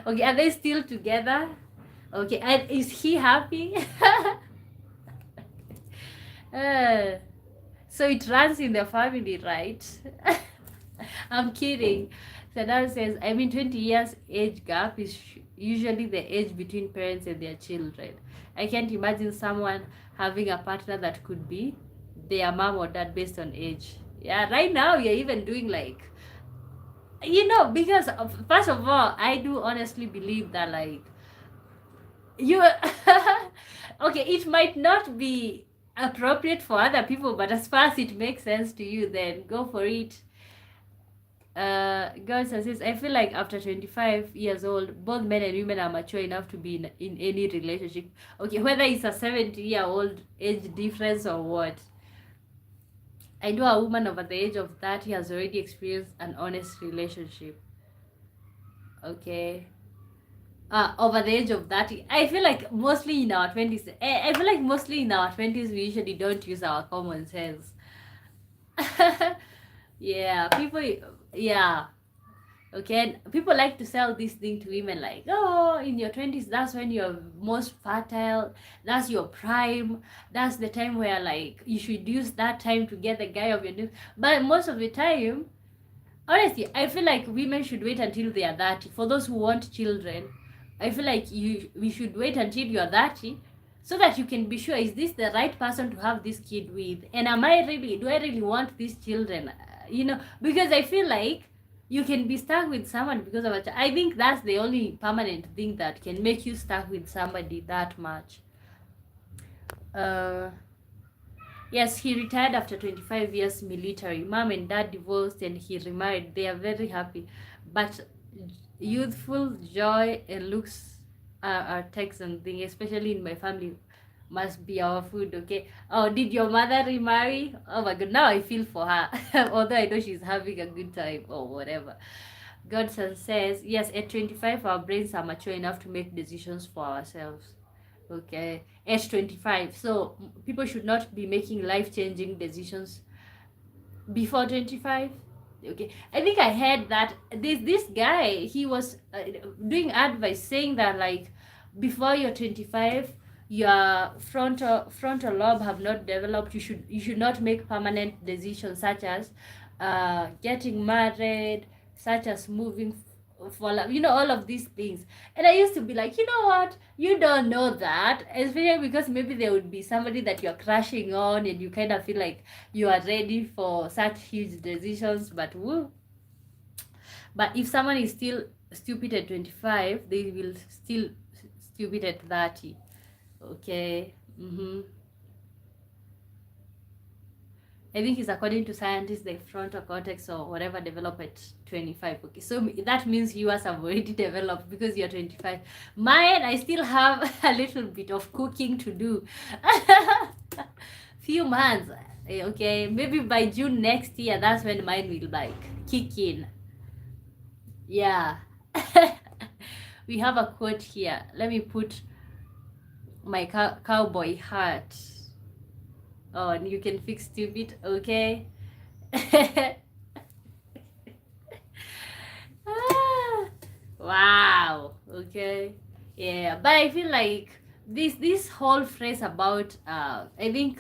okay, are they still together? Okay, and is he happy? uh, so it runs in the family, right? I'm kidding. Sadar says, I mean, 20 years age gap is usually the age between parents and their children. I can't imagine someone having a partner that could be their mom or dad based on age. Yeah, right now you're even doing like, because first of all, I do honestly believe that like you okay, it might not be appropriate for other people, but as far as it makes sense to you, then go for it. God says, I feel like after 25 years old, both men and women are mature enough to be in any relationship. Okay, whether it's a 70-year-old age difference or what. I know a woman over the age of 30 has already experienced an honest relationship. Okay. Over the age of 30. I feel like mostly in our 20s. I feel like mostly in our 20s, we usually don't use our common sense. Yeah, people, yeah. Okay, and people like to sell this thing to women like, oh, in your 20s, that's when you're most fertile, that's your prime, that's the time where like you should use that time to get the guy of your dreams. But most of the time, honestly, I feel like women should wait until they are 30. For those who want children, I feel like we should wait until you are 30 so that you can be sure, is this the right person to have this kid with, and do I really want these children? Because I feel like you can be stuck with someone because of a child. I think that's the only permanent thing that can make you stuck with somebody that much. Yes, he retired after 25 years military. Mom and dad divorced and he remarried. They are very happy, but youthful joy and looks are Texan thing, especially in my family. Must be our food. Okay. Oh, did your mother remarry? Oh my god, now I feel for her. Although I know she's having a good time or whatever. Godson says, yes, at 25 our brains are mature enough to make decisions for ourselves. Okay, at 25. So people should not be making life-changing decisions before 25. Okay, I think I heard that this guy, he was doing advice saying that like before you're 25, your frontal lobe have not developed. You should not make permanent decisions such as getting married, such as moving for love, all of these things. And I used to be like, you know what, you don't know that, especially because maybe there would be somebody that you're crushing on and you kind of feel like you are ready for such huge decisions. But woo, but if someone is still stupid at 25, they will still stupid at 30. Okay. I think it's according to scientists, the frontal cortex or whatever develop at 25. Okay, so that means yours have already developed because you're 25. Mine, I still have a little bit of cooking to do. Few months. Okay, maybe by June next year, that's when mine will like kick in. Yeah. We have a quote here. Let me put my cowboy hat. Oh, and you can fix stupid, okay? Wow, okay. Yeah, but I feel like this whole phrase about I think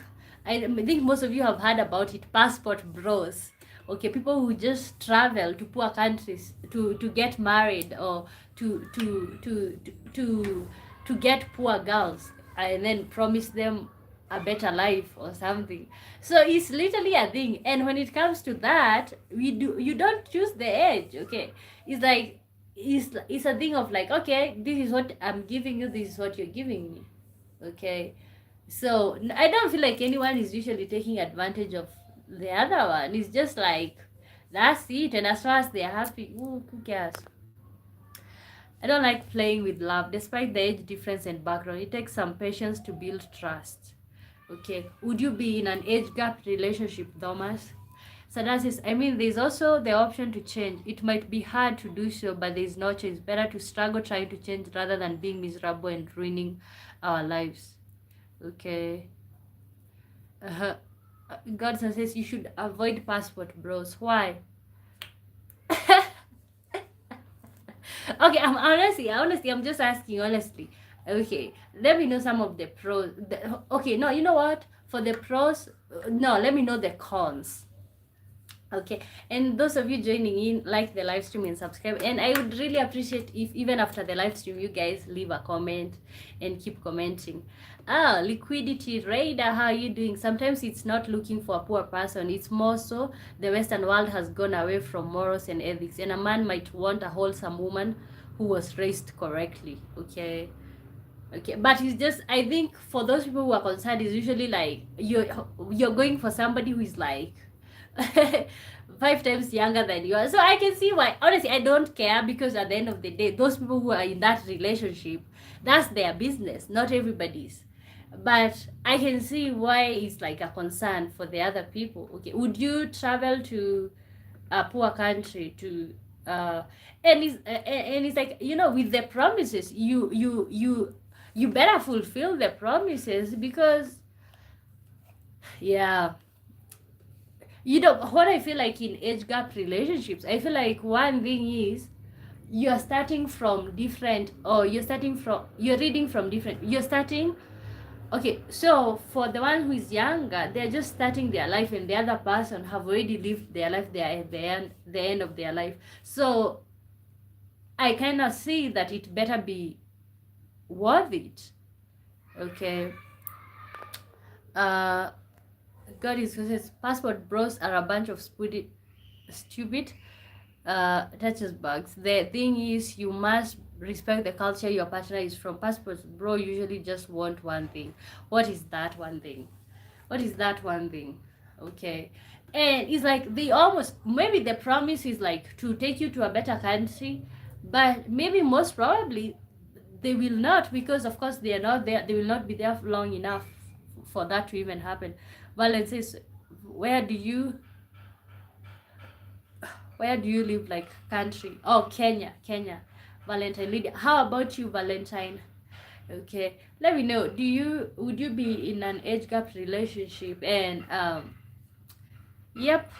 most of you have heard about it, passport bros. Okay, people who just travel to poor countries to get married or to get poor girls and then promise them a better life or something. So it's literally a thing. And when it comes to that, you don't choose the age. Okay, it's like it's a thing of like, okay, this is what I'm giving you, this is what you're giving me. Okay, so I don't feel like anyone is usually taking advantage of the other one. It's just like that's it, and as far as they're happy, who cares? I don't like playing with love, despite the age difference and background. It takes some patience to build trust. Okay, would you be in an age gap relationship, Thomas? So that is, I mean, there's also the option to change. It might be hard to do so, but there's no choice. Better to struggle trying to change rather than being miserable and ruining our lives. Okay. Uh, Godson says you should avoid passport bros. Why? Okay, honestly, I'm just asking honestly. Okay, let me know some of the pros. Okay, no, you know what? For the pros, no, let me know the cons. Okay, and those of you joining in, like the live stream and subscribe, and I would really appreciate if even after the live stream you guys leave a comment and keep commenting. Liquidity Raider, how are you doing? Sometimes it's not looking for a poor person, it's more so the Western world has gone away from morals and ethics, and a man might want a wholesome woman who was raised correctly. Okay, but it's just, I think for those people who are concerned, it's usually like you're going for somebody who is like 5 times younger than you are. So I can see why. Honestly, I don't care, because at the end of the day, those people who are in that relationship, that's their business, not everybody's. But I can see why it's like a concern for the other people. Okay, would you travel to a poor country to and it's like, with the promises, you better fulfill the promises, because yeah, what I feel like in age gap relationships, I feel like one thing is you're starting from different, or you're reading from different, you're starting. Okay, so for the one who is younger, they're just starting their life, and the other person have already lived their life. They are at the end of their life. So I kind of see that it better be worth it. Okay. God is says passport bros are a bunch of stupid touches bugs. The thing is, you must respect the culture your partner is from. Passports bro usually just want one thing. What is that one thing? Okay, and it's like they almost, maybe the promise is like to take you to a better country, but maybe most probably they will not, because of course they are not there, they will not be there long enough for that to even happen. Valen says, where do you live, like country? Oh, Kenya. Valentine Lydia, how about you, Valentine? Okay, let me know, would you be in an age gap relationship? And yep.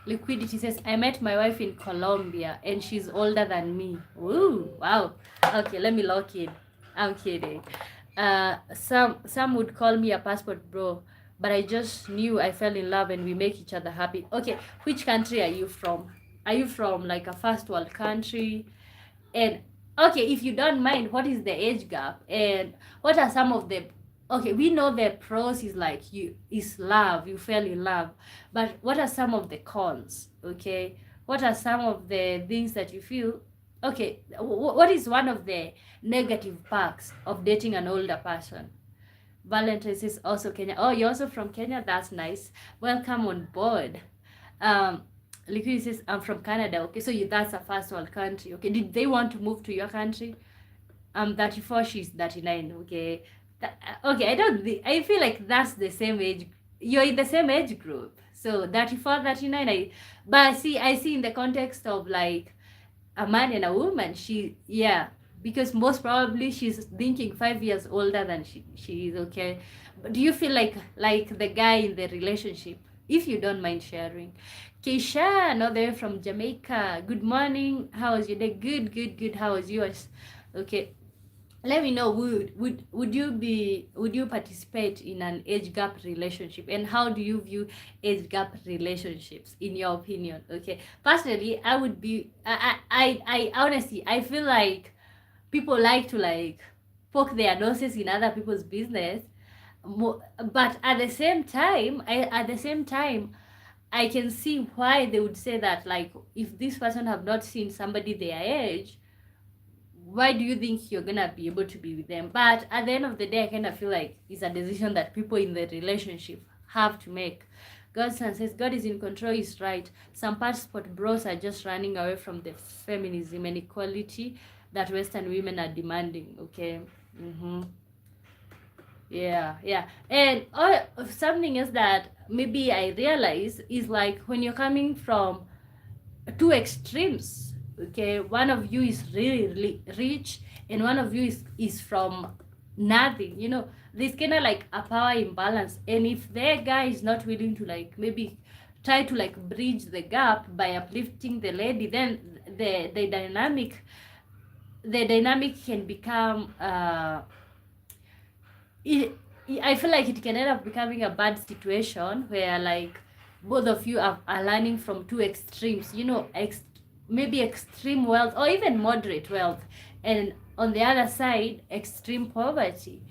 Liquidity says, I met my wife in Colombia and she's older than me. Ooh, wow. Okay, let me lock in. I'm kidding. Some would call me a passport bro, but I just knew I fell in love and we make each other happy. Okay, which country are you from? Are you from like a first world country? And okay, if you don't mind, what is the age gap? And what are some of the, okay, we know the pros is like is love, you fell in love, but what are some of the cons? Okay, what are some of the things that you feel, okay, what is one of the negative perks of dating an older person? Valentine's is also Kenya. Oh, you're also from Kenya? That's nice. Welcome on board. Liquid says, I'm from Canada. Okay, so that's a first world country. Okay, did they want to move to your country? I'm 34, she's 39. Okay. Okay, I feel like that's the same age. You're in the same age group. So 34, 39. But see, I see in the context of like a man and a woman, because most probably she's thinking 5 years older than she is. Okay, but do you feel like the guy in the relationship, if you don't mind sharing? Keisha, another from Jamaica, good morning, how was your day? Good, how was yours? Okay, let me know, would you participate in an age gap relationship, and how do you view age gap relationships in your opinion? Okay, personally, I would be, I honestly, I feel like people like to like poke their noses in other people's business, but at the same time, I can see why they would say that, like, if this person have not seen somebody their age, why do you think you're gonna be able to be with them? But at the end of the day, I kind of feel like it's a decision that people in the relationship have to make. God's son says God is in control, is right. Some passport bros are just running away from the feminism and equality that Western women are demanding. Okay. Yeah. And something else that maybe I realize is like when you're coming from two extremes, okay, one of you is really, really rich and one of you is from nothing, you know, there's kind of like a power imbalance. And if their guy is not willing to like maybe try to like bridge the gap by uplifting the lady, then the dynamic can become I feel like it can end up becoming a bad situation where like both of you are learning from two extremes, you know, maybe extreme wealth or even moderate wealth, and on the other side extreme poverty.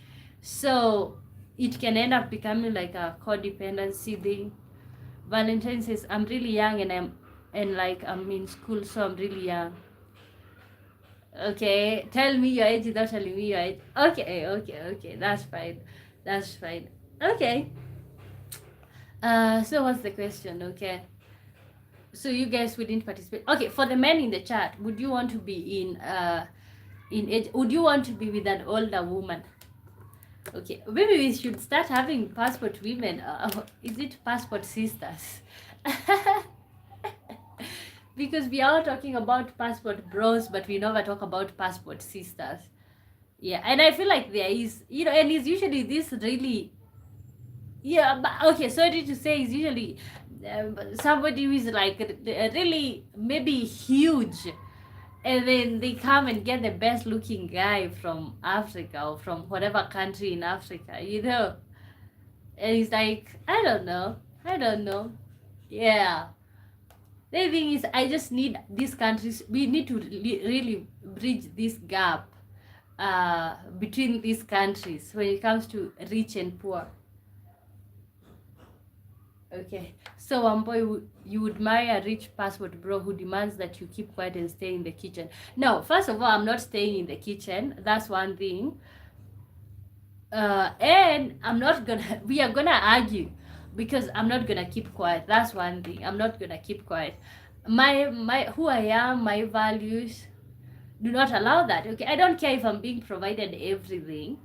So it can end up becoming like a codependency thing. Valentine says, I'm really young and like I'm in school, so I'm really young. Okay, tell me your age without telling me your age. Okay, that's fine. Okay. So what's the question? Okay, so you guys wouldn't participate. Okay, for the men in the chat, would you want to be in age? Would you want to be with an older woman? Okay, maybe we should start having passport women. Is it passport sisters? Because we are talking about passport bros, but we never talk about passport sisters. Yeah, and I feel like there is, you know, and it's usually this really, yeah, but okay, sorry to say, it's usually somebody who is like really maybe huge, and then they come and get the best looking guy from Africa or from whatever country in Africa, you know, and it's like, I don't know. Yeah. The thing is, I just need these countries, we need to really bridge this gap between these countries when it comes to rich and poor. Okay, so boy, you would marry a rich passport bro who demands that you keep quiet and stay in the kitchen. No, first of all, I'm not staying in the kitchen. That's one thing. And I'm not gonna, we are gonna argue because I'm not gonna keep quiet. That's one thing. I'm not gonna keep quiet. My who I am, my values do not allow that. Okay, I don't care if I'm being provided everything.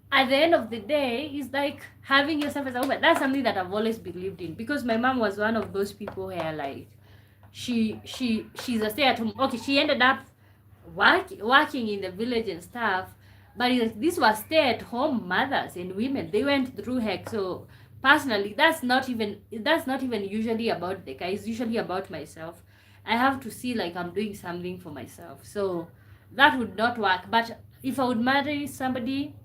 At the end of the day, it's like having yourself as a woman. That's something that I've always believed in, because my mom was one of those people where like she's a stay-at-home. Okay, she ended up working in the village and stuff, but these were stay-at-home mothers and women. They went through heck. So personally, that's not even usually about the guy. It's usually about myself. I have to see like I'm doing something for myself. So that would not work. But if I would marry somebody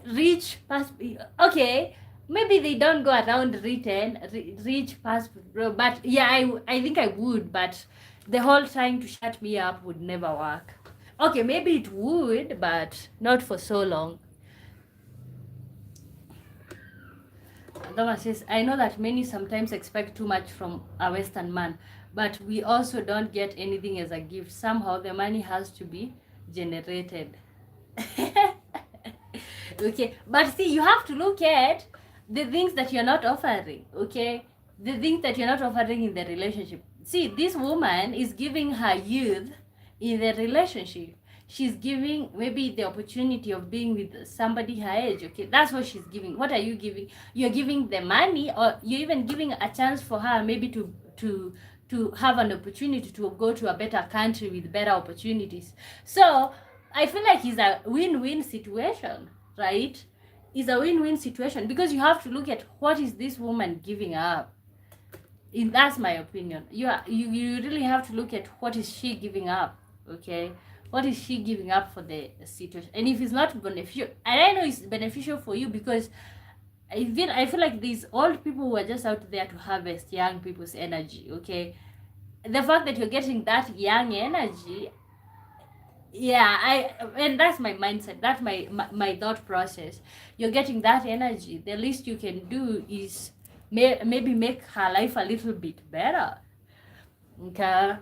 rich passport, okay, maybe they don't go around rich passport bro, but yeah, I think I would, but the whole trying to shut me up would never work. Okay, maybe it would, but not for so long. Thomas says, I know that many sometimes expect too much from a Western man, but we also don't get anything as a gift. Somehow the money has to be generated. Okay, but see, you have to look at the things that you're not offering. Okay, the things that you're not offering in the relationship. See, this woman is giving her youth in the relationship. She's giving maybe the opportunity of being with somebody her age. Okay, that's what she's giving. What are you giving? You're giving the money, or you're even giving a chance for her maybe to have an opportunity to go to a better country with better opportunities. So I feel like it's a win-win situation, right? It's a win-win situation, because you have to look at what is this woman giving up. That's my opinion. You really have to look at what is she giving up. Okay, what is she giving up for the situation? And if it's not beneficial, and I know it's beneficial for you, because I feel like these old people who are just out there to harvest young people's energy. Okay, the fact that you're getting that young energy, yeah, and that's my mindset. That's my thought process. You're getting that energy. The least you can do is maybe make her life a little bit better. Okay,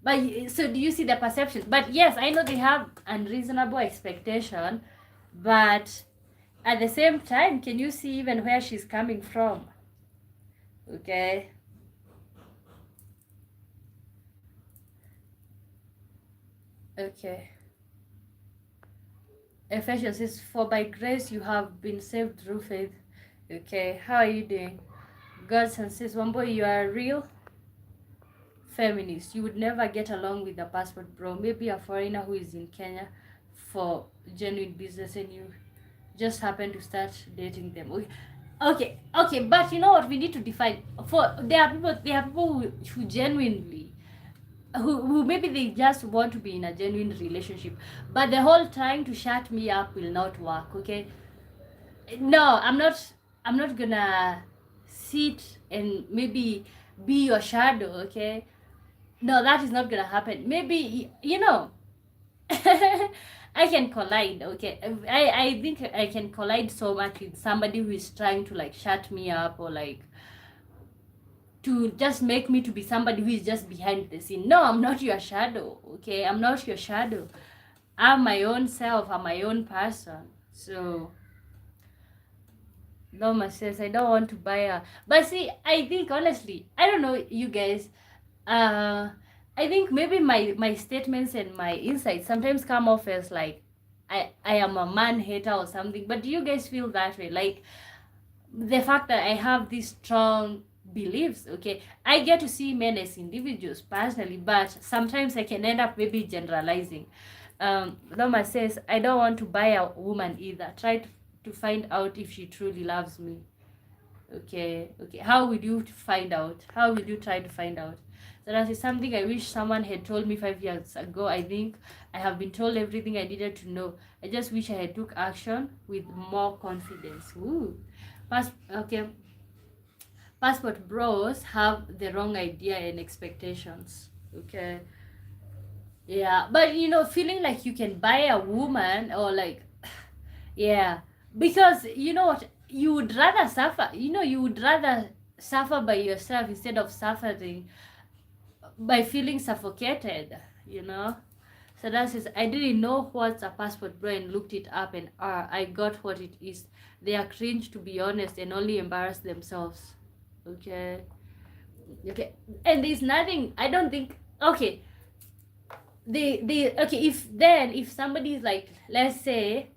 But so do you see the perception? But yes, I know they have unreasonable expectation, but at the same time, can you see even where she's coming from? Okay. Okay. Ephesians says, "For by grace you have been saved through faith." Okay. How are you doing? Godson says, "Wambo, you are a real feminist. You would never get along with a passport bro. Maybe a foreigner who is in Kenya for genuine business and you just happen to start dating them." Okay, but you know what, we need to define. For there are people who genuinely, who maybe they just want to be in a genuine relationship, but the whole trying to shut me up will not work. Okay, no, I'm not gonna sit and maybe be your shadow. Okay, no, that is not gonna happen. Maybe, I can collide. Okay, I think I can collide so much with somebody who is trying to like shut me up, or like to just make me to be somebody who is just behind the scene. No, I'm not your shadow. Okay, I'm not your shadow. I'm my own self. I'm my own person. So Norma says, "I don't want to buy a," but see, I think honestly, I don't know, you guys. uh I think maybe my statements and my insights sometimes come off as like I am a man hater or something. But do you guys feel that way? Like the fact that I have these strong beliefs. Okay, I get to see men as individuals personally, but sometimes I can end up maybe generalizing. Loma says, "I don't want to buy a woman either. Try to find out if she truly loves me." Okay, how will you find out? How will you try to find out? So that is something I wish someone had told me 5 years ago. I think I have been told everything I needed to know. I just wish I had took action with more confidence. Ooh. Okay. Passport bros have the wrong idea and expectations. Okay. Yeah, but feeling like you can buy a woman, or like, yeah, because you know what, you would rather suffer. You would rather suffer by yourself instead of suffering by feeling suffocated. You know. So that says, "I didn't know what's a passport bro and looked it up, and I got what it is. They are cringe, to be honest, and only embarrass themselves." Okay. Okay. And there's nothing, I don't think. Okay. Okay, if somebody is like, let's say,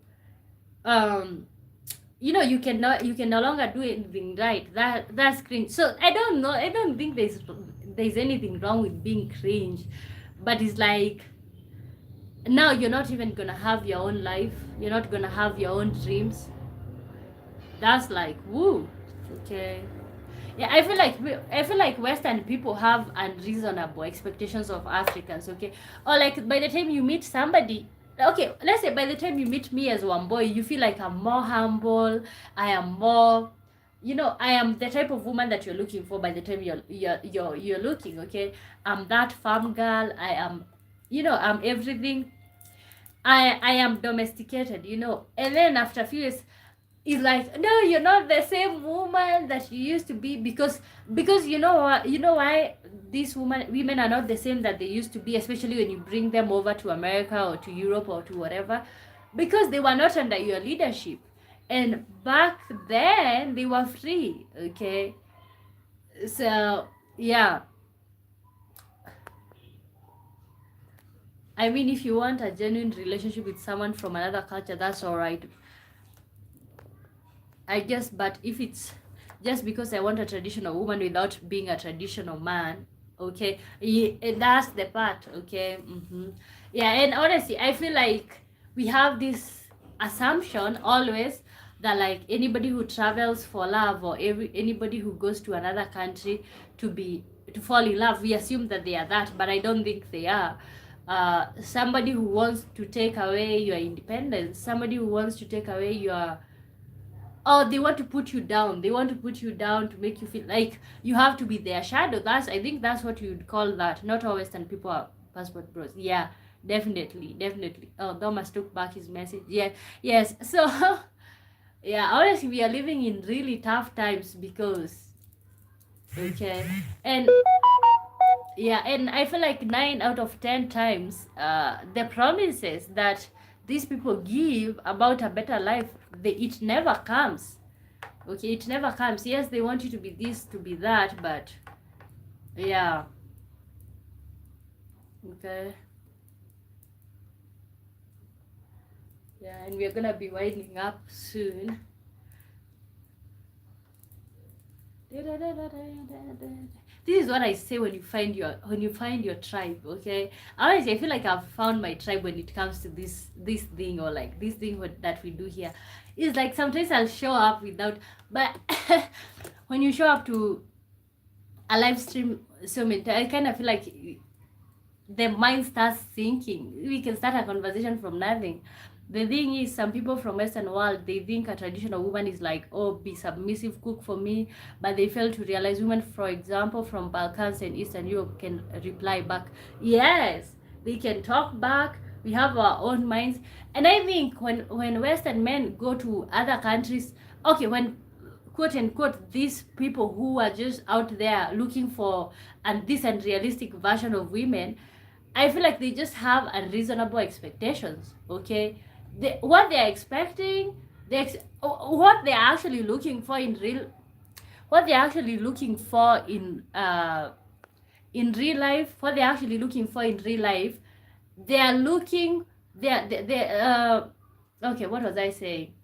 you can no longer do anything right, that's cringe. So I don't know, I don't think there's anything wrong with being cringe, but it's like, now you're not even gonna have your own life, you're not gonna have your own dreams. That's like, woo. Okay. Yeah, I feel like Western people have unreasonable expectations of Africans. Okay, or like by the time you meet somebody, okay, let's say by the time you meet me as one boy, you feel like I'm more humble. I am more, I am the type of woman that you're looking for. By the time you're looking, okay, I'm that farm girl. I am, I'm everything. I am domesticated, and then after a few years, it's like, no, you're not the same woman that you used to be, because you know what, why these women are not the same that they used to be, especially when you bring them over to America or to Europe or to whatever, because they were not under your leadership, and back then they were free. Okay, so yeah, I mean, if you want a genuine relationship with someone from another culture, that's all right, I guess. But if it's just because I want a traditional woman without being a traditional man, okay, that's the part. Okay. Yeah, and honestly, I feel like we have this assumption always that like anybody who travels for love, or anybody who goes to another country to fall in love, we assume that they are that, but I don't think they are. Somebody who wants to take away your independence, somebody who wants to take away your, oh, they want to put you down, to make you feel like you have to be their shadow. I think that's what you'd call that. Not all Western people are passport bros. Yeah, definitely. Oh, Thomas took back his message. Yeah, yes. So yeah, honestly, we are living in really tough times, because okay, and Yeah, and I feel like 9 out of 10 times, the promises that these people give about a better life, it never comes. Okay, it never comes. Yes, they want you to be this, to be that, but yeah. Okay. Yeah, and we're gonna be winding up soon. This is what I say when you find your tribe. Okay, honestly, I feel like I've found my tribe when it comes to this thing, or like this thing that we do here. It's like sometimes I'll show up without, but when you show up to a live stream so many times, I kind of feel like the mind starts thinking. We can start a conversation from nothing. The thing is, some people from Western world, they think a traditional woman is like, oh, be submissive, cook for me, but they fail to realize women, for example, from Balkans and Eastern Europe can reply back. Yes, they can talk back. We have our own minds. And I think when Western men go to other countries, okay, when quote unquote these people who are just out there looking for this unrealistic version of women, I feel like they just have unreasonable expectations. Okay, what they're expecting, what they're actually looking for in real, what they're actually looking for in real life, what they're actually looking for in real life, they are looking, okay, what was I saying?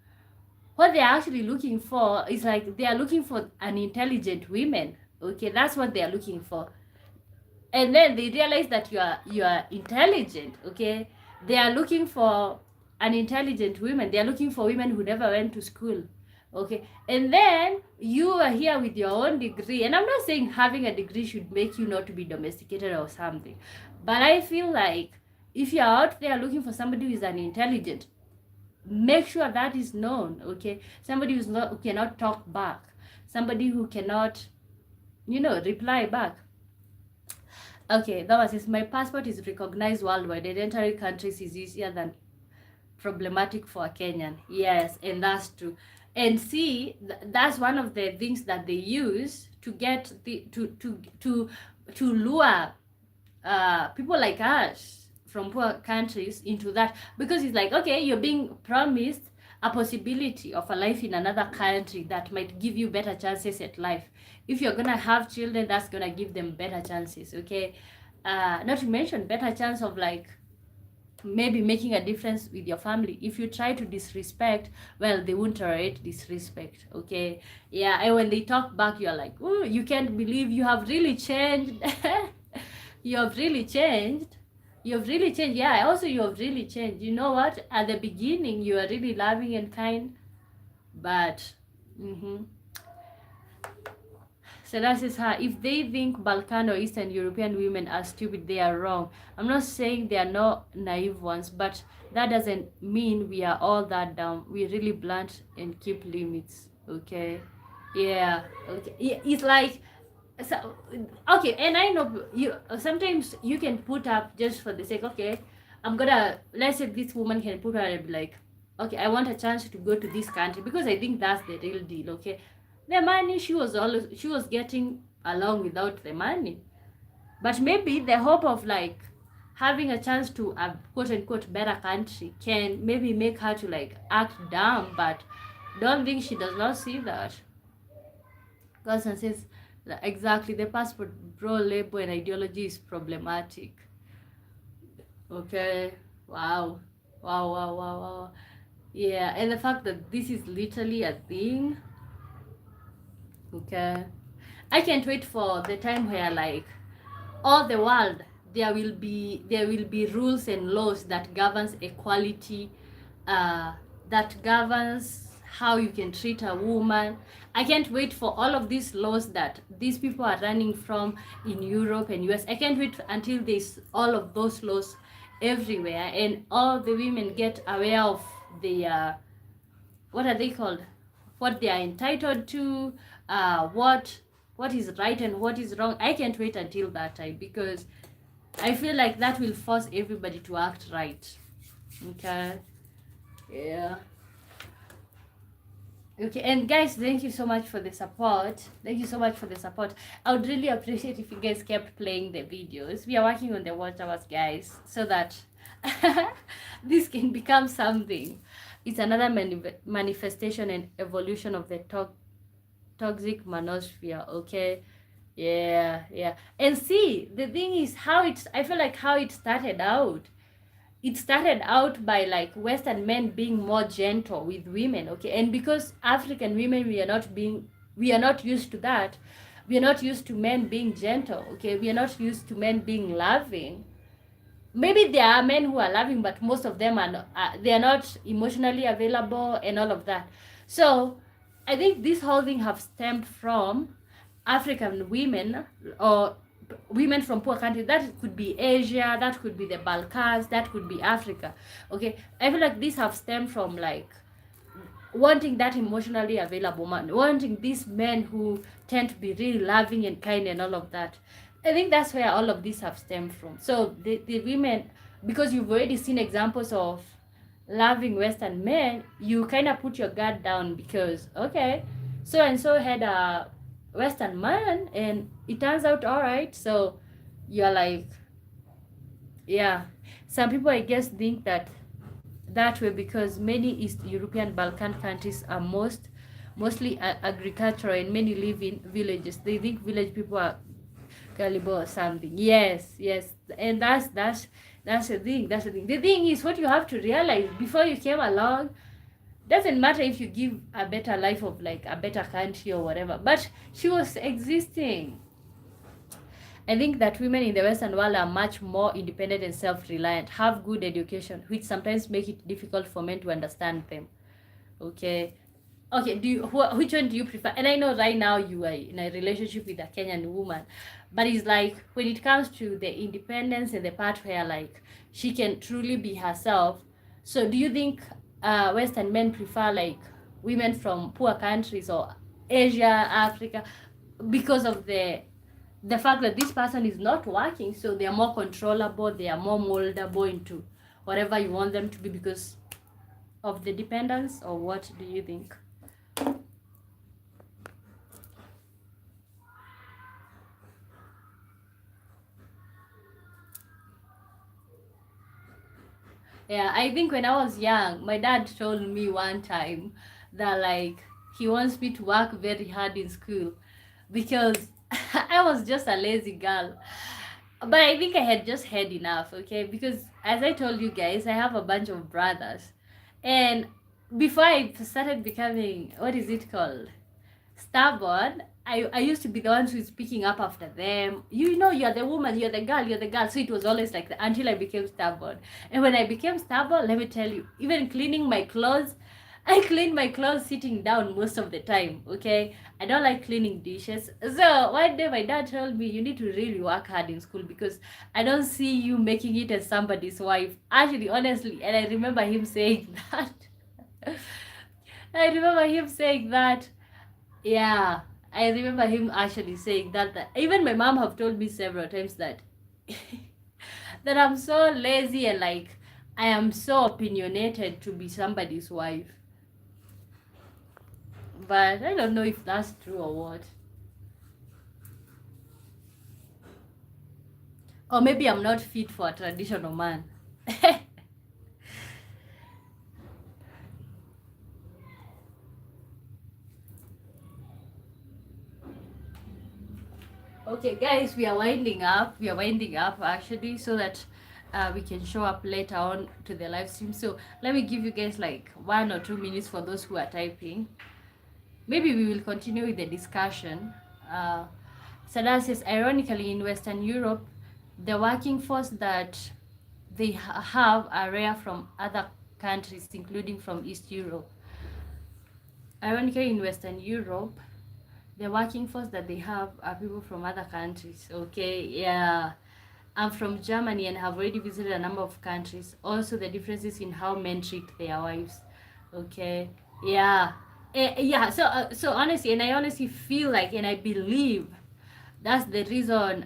What they're actually looking for is like they are looking for an intelligent women. Okay, that's what they are looking for, and then they realize that you are intelligent. Okay, they are looking for an intelligent women. They are looking for women who never went to school. Okay, and then you are here with your own degree, and I'm not saying having a degree should make you not to be domesticated or something, but I feel like if you're out there looking for somebody who is an intelligent, make sure that is known. Okay, somebody who cannot talk back, somebody who cannot reply back. Okay, that was it. My passport is recognized worldwide, and entering countries is easier than problematic for a Kenyan. Yes, and that's true. And see, that's one of the things that they use to get to lure people like us from poor countries into that, because it's like, okay, you're being promised a possibility of a life in another country that might give you better chances at life. If you're gonna have children, that's gonna give them better chances. Okay, not to mention better chance of like maybe making a difference with your family. If you try to disrespect, well, they won't tolerate disrespect. Okay, yeah, and when they talk back, you're like, oh, you can't believe you have really changed. You have really changed. You have really changed. Yeah, also you have really changed. You know what, at the beginning you are really loving and kind, but so that is her. If they think Balkan or Eastern European women are stupid, they are wrong. I'm not saying they are not naive ones, but that doesn't mean we are all that dumb. We really blunt and keep limits. Okay, yeah, okay, yeah, it's like, so okay. And I know you sometimes you can put up just for the sake, okay, I'm gonna, let's say this woman can put up and be like, okay, I want a chance to go to this country because I think that's the real deal. Okay, the money, she was getting along without the money, but maybe the hope of like having a chance to a quote unquote better country can maybe make her to like act dumb, but don't think she does not see that. Cousin says exactly, the passport bro label and ideology is problematic. Okay, wow, wow, wow, wow, wow. Yeah, and the fact that this is literally a thing. Okay, I can't wait for the time where like all the world, there will be rules and laws that governs equality, that governs how you can treat a woman. I can't wait for all of these laws that these people are running from in Europe and US. I can't wait until there's all of those laws everywhere and all the women get aware of the what are they called, what they are entitled to, what is right and what is wrong. I can't wait until that time because I feel like that will force everybody to act right. Okay, yeah. Okay, and guys, thank you so much for the support. Thank you so much for the support. I would really appreciate if you guys kept playing the videos. We are working on the watch hours, guys, so that this can become something. It's another manifestation and evolution of the toxic manosphere. Okay, yeah, yeah. And see, the thing is how it's. I feel like how it started out, it started out by like Western men being more gentle with women, okay? And because African women, we are not used to that. We are not used to men being gentle, okay? We are not used to men being loving. Maybe there are men who are loving, but most of them are not, they are not emotionally available and all of that. So I think this whole thing have stemmed from African women or women from poor countries. That could be Asia, that could be the Balkans, that could be Africa. Okay, I feel like these have stemmed from like wanting that emotionally available man, wanting these men who tend to be really loving and kind and all of that. I think that's where all of this have stemmed from. So the women, because you've already seen examples of loving Western men, you kind of put your guard down because, okay, so and so had a Western man and it turns out all right. So you're like, yeah. Some people, I guess, think that way because many East European Balkan countries are mostly agricultural and many live in villages. They think village people are gullible or something. Yes, yes, and that's the thing. That's the thing. The thing is, what you have to realize before you came along, doesn't matter if you give a better life of like a better country or whatever, but she was existing. I think that women in the Western world are much more independent and self-reliant, have good education, which sometimes make it difficult for men to understand them. Okay. Okay, which one do you prefer? And I know right now you are in a relationship with a Kenyan woman, but it's like when it comes to the independence and the part where like she can truly be herself. So do you think Western men prefer like women from poor countries or Asia, Africa, because of the fact that this person is not working, so they are more controllable, they are more moldable into whatever you want them to be because of the dependence, or what do you think? Yeah, I think when I was young, my dad told me one time that like he wants me to work very hard in school because I was just a lazy girl. But I think I had just had enough, okay? Because as I told you guys, I have a bunch of brothers. And before I started becoming, what is it called? Stubborn. I used to be the one who's picking up after them. You know, you're the woman, you're the girl, you're the girl. So it was always like that until I became stubborn. And when I became stubborn, let me tell you, even cleaning my clothes, I clean my clothes sitting down most of the time, okay? I don't like cleaning dishes. So one day my dad told me, you need to really work hard in school because I don't see you making it as somebody's wife. Actually, honestly, and I remember him saying that. I remember him saying that. Yeah, I remember him actually saying that even my mom have told me several times that that I'm so lazy and like I am so opinionated to be somebody's wife. But I don't know if that's true or what. Or maybe I'm not fit for a traditional man. Okay, guys, we are winding up. We are winding up actually, so that we can show up later on to the live stream. So let me give you guys like 1 or 2 minutes for those who are typing. Maybe we will continue with the discussion. Sadar says, ironically, in Western Europe, the working force that they have are rare from other countries, including from East Europe. Ironically, in Western Europe, the working force that they have are people from other countries. Okay, yeah. I'm from Germany and have already visited a number of countries. Also, the differences in how men treat their wives. Okay, yeah. Yeah, so honestly, and I honestly feel like, and I believe that's the reason,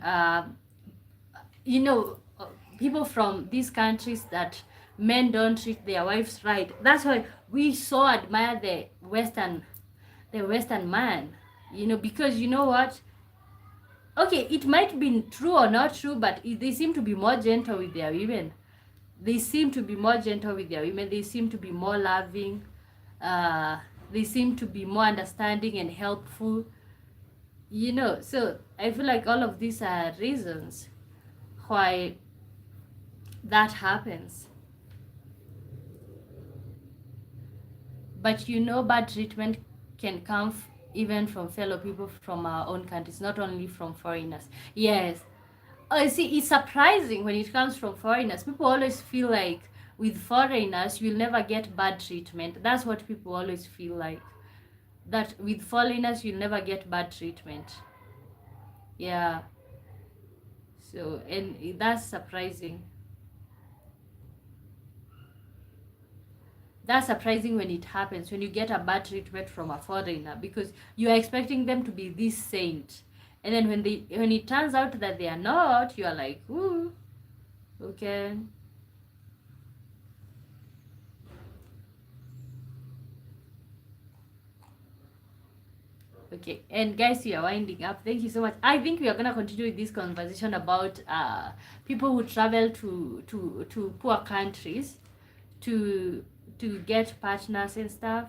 you know, people from these countries that men don't treat their wives right. That's why we so admire the Western the Western man, you know, because you know what? Okay, it might be true or not true, but they seem to be more gentle with their women. They seem to be more gentle with their women. They seem to be more loving. Uh, they seem to be more understanding and helpful. You know, so I feel like all of these are reasons why that happens. But you know, bad treatment can come even from fellow people from our own countries, not only from foreigners. Yes. Oh, see, it's surprising when it comes from foreigners. People always feel like with foreigners, you'll never get bad treatment. That's what people always feel like. That with foreigners, you'll never get bad treatment. Yeah. So, and that's surprising. That's surprising when it happens, when you get a bad treatment from a foreigner, because you are expecting them to be this saint, and then when it turns out that they are not, you are like, ooh, okay. Okay, and guys, we are winding up. Thank you so much. I think we are gonna continue with this conversation about people who travel to poor countries to get partners and stuff.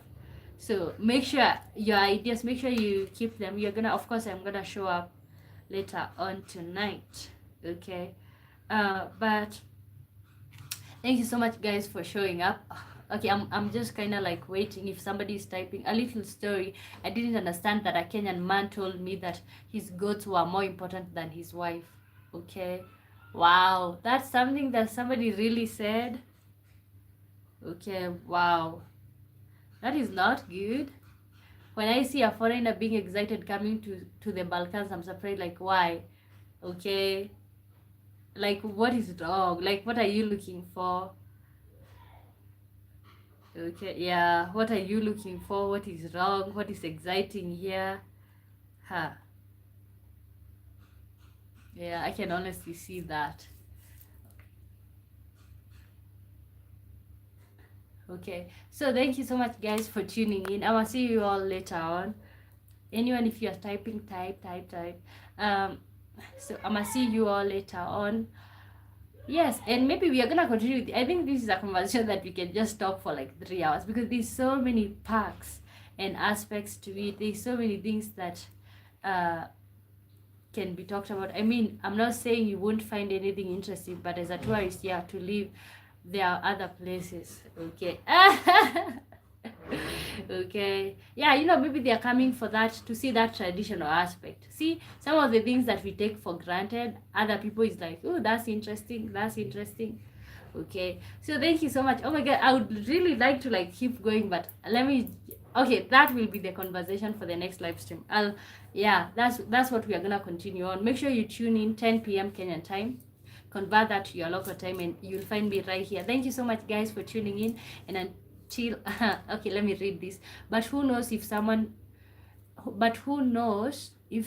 So make sure your ideas, make sure you keep them. You're gonna, of course, I'm gonna show up later on tonight. Okay, but thank you so much, guys, for showing up. Okay, I'm just kind of like waiting if somebody is typing a little story. I didn't understand that a Kenyan man told me that his goats were more important than his wife. Okay, wow, that's something that somebody really said. Okay, wow, that is not good. When I see a foreigner being excited coming to the Balkans, I'm surprised, like, why? Okay, like, what is wrong? Like, what are you looking for? Okay, yeah, what are you looking for? What is wrong? What is exciting here? Huh. Yeah, I can honestly see that. Okay, so thank you so much, guys, for tuning in. I will see you all later on. Anyone, if you're typing, type. Um, so I'm gonna see you all later on. Yes, and maybe we are gonna continue. I think this is a conversation that we can just talk for like 3 hours, because there's so many parts and aspects to it. There's so many things that uh can be talked about. I mean, I'm not saying you won't find anything interesting, but as a tourist, you have to live. There are other places. Okay. Okay, yeah, you know, maybe they are coming for that, to see that traditional aspect. See, some of the things that we take for granted, other people is like, oh, that's interesting, that's interesting. Okay, so thank you so much. Oh my god, I would really like to like keep going, but let me, okay, that will be the conversation for the next live stream. I'll, yeah, that's what we are gonna continue on. Make sure you tune in 10 p.m. Kenyan time, convert that to your local time, and you'll find me right here. Thank you so much, guys, for tuning in. And until okay, let me read this. But who knows if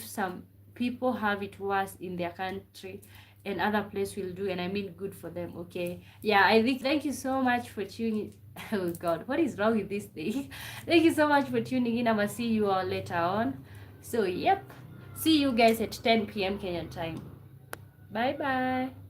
some people have it worse in their country, and other place will do, and I mean good for them. Okay, yeah, I think, thank you so much for tuning. Oh god, what is wrong with this thing? Thank you so much for tuning in. I'm gonna see you all later on. So yep, see you guys at 10 p.m. Kenyan time. Bye bye.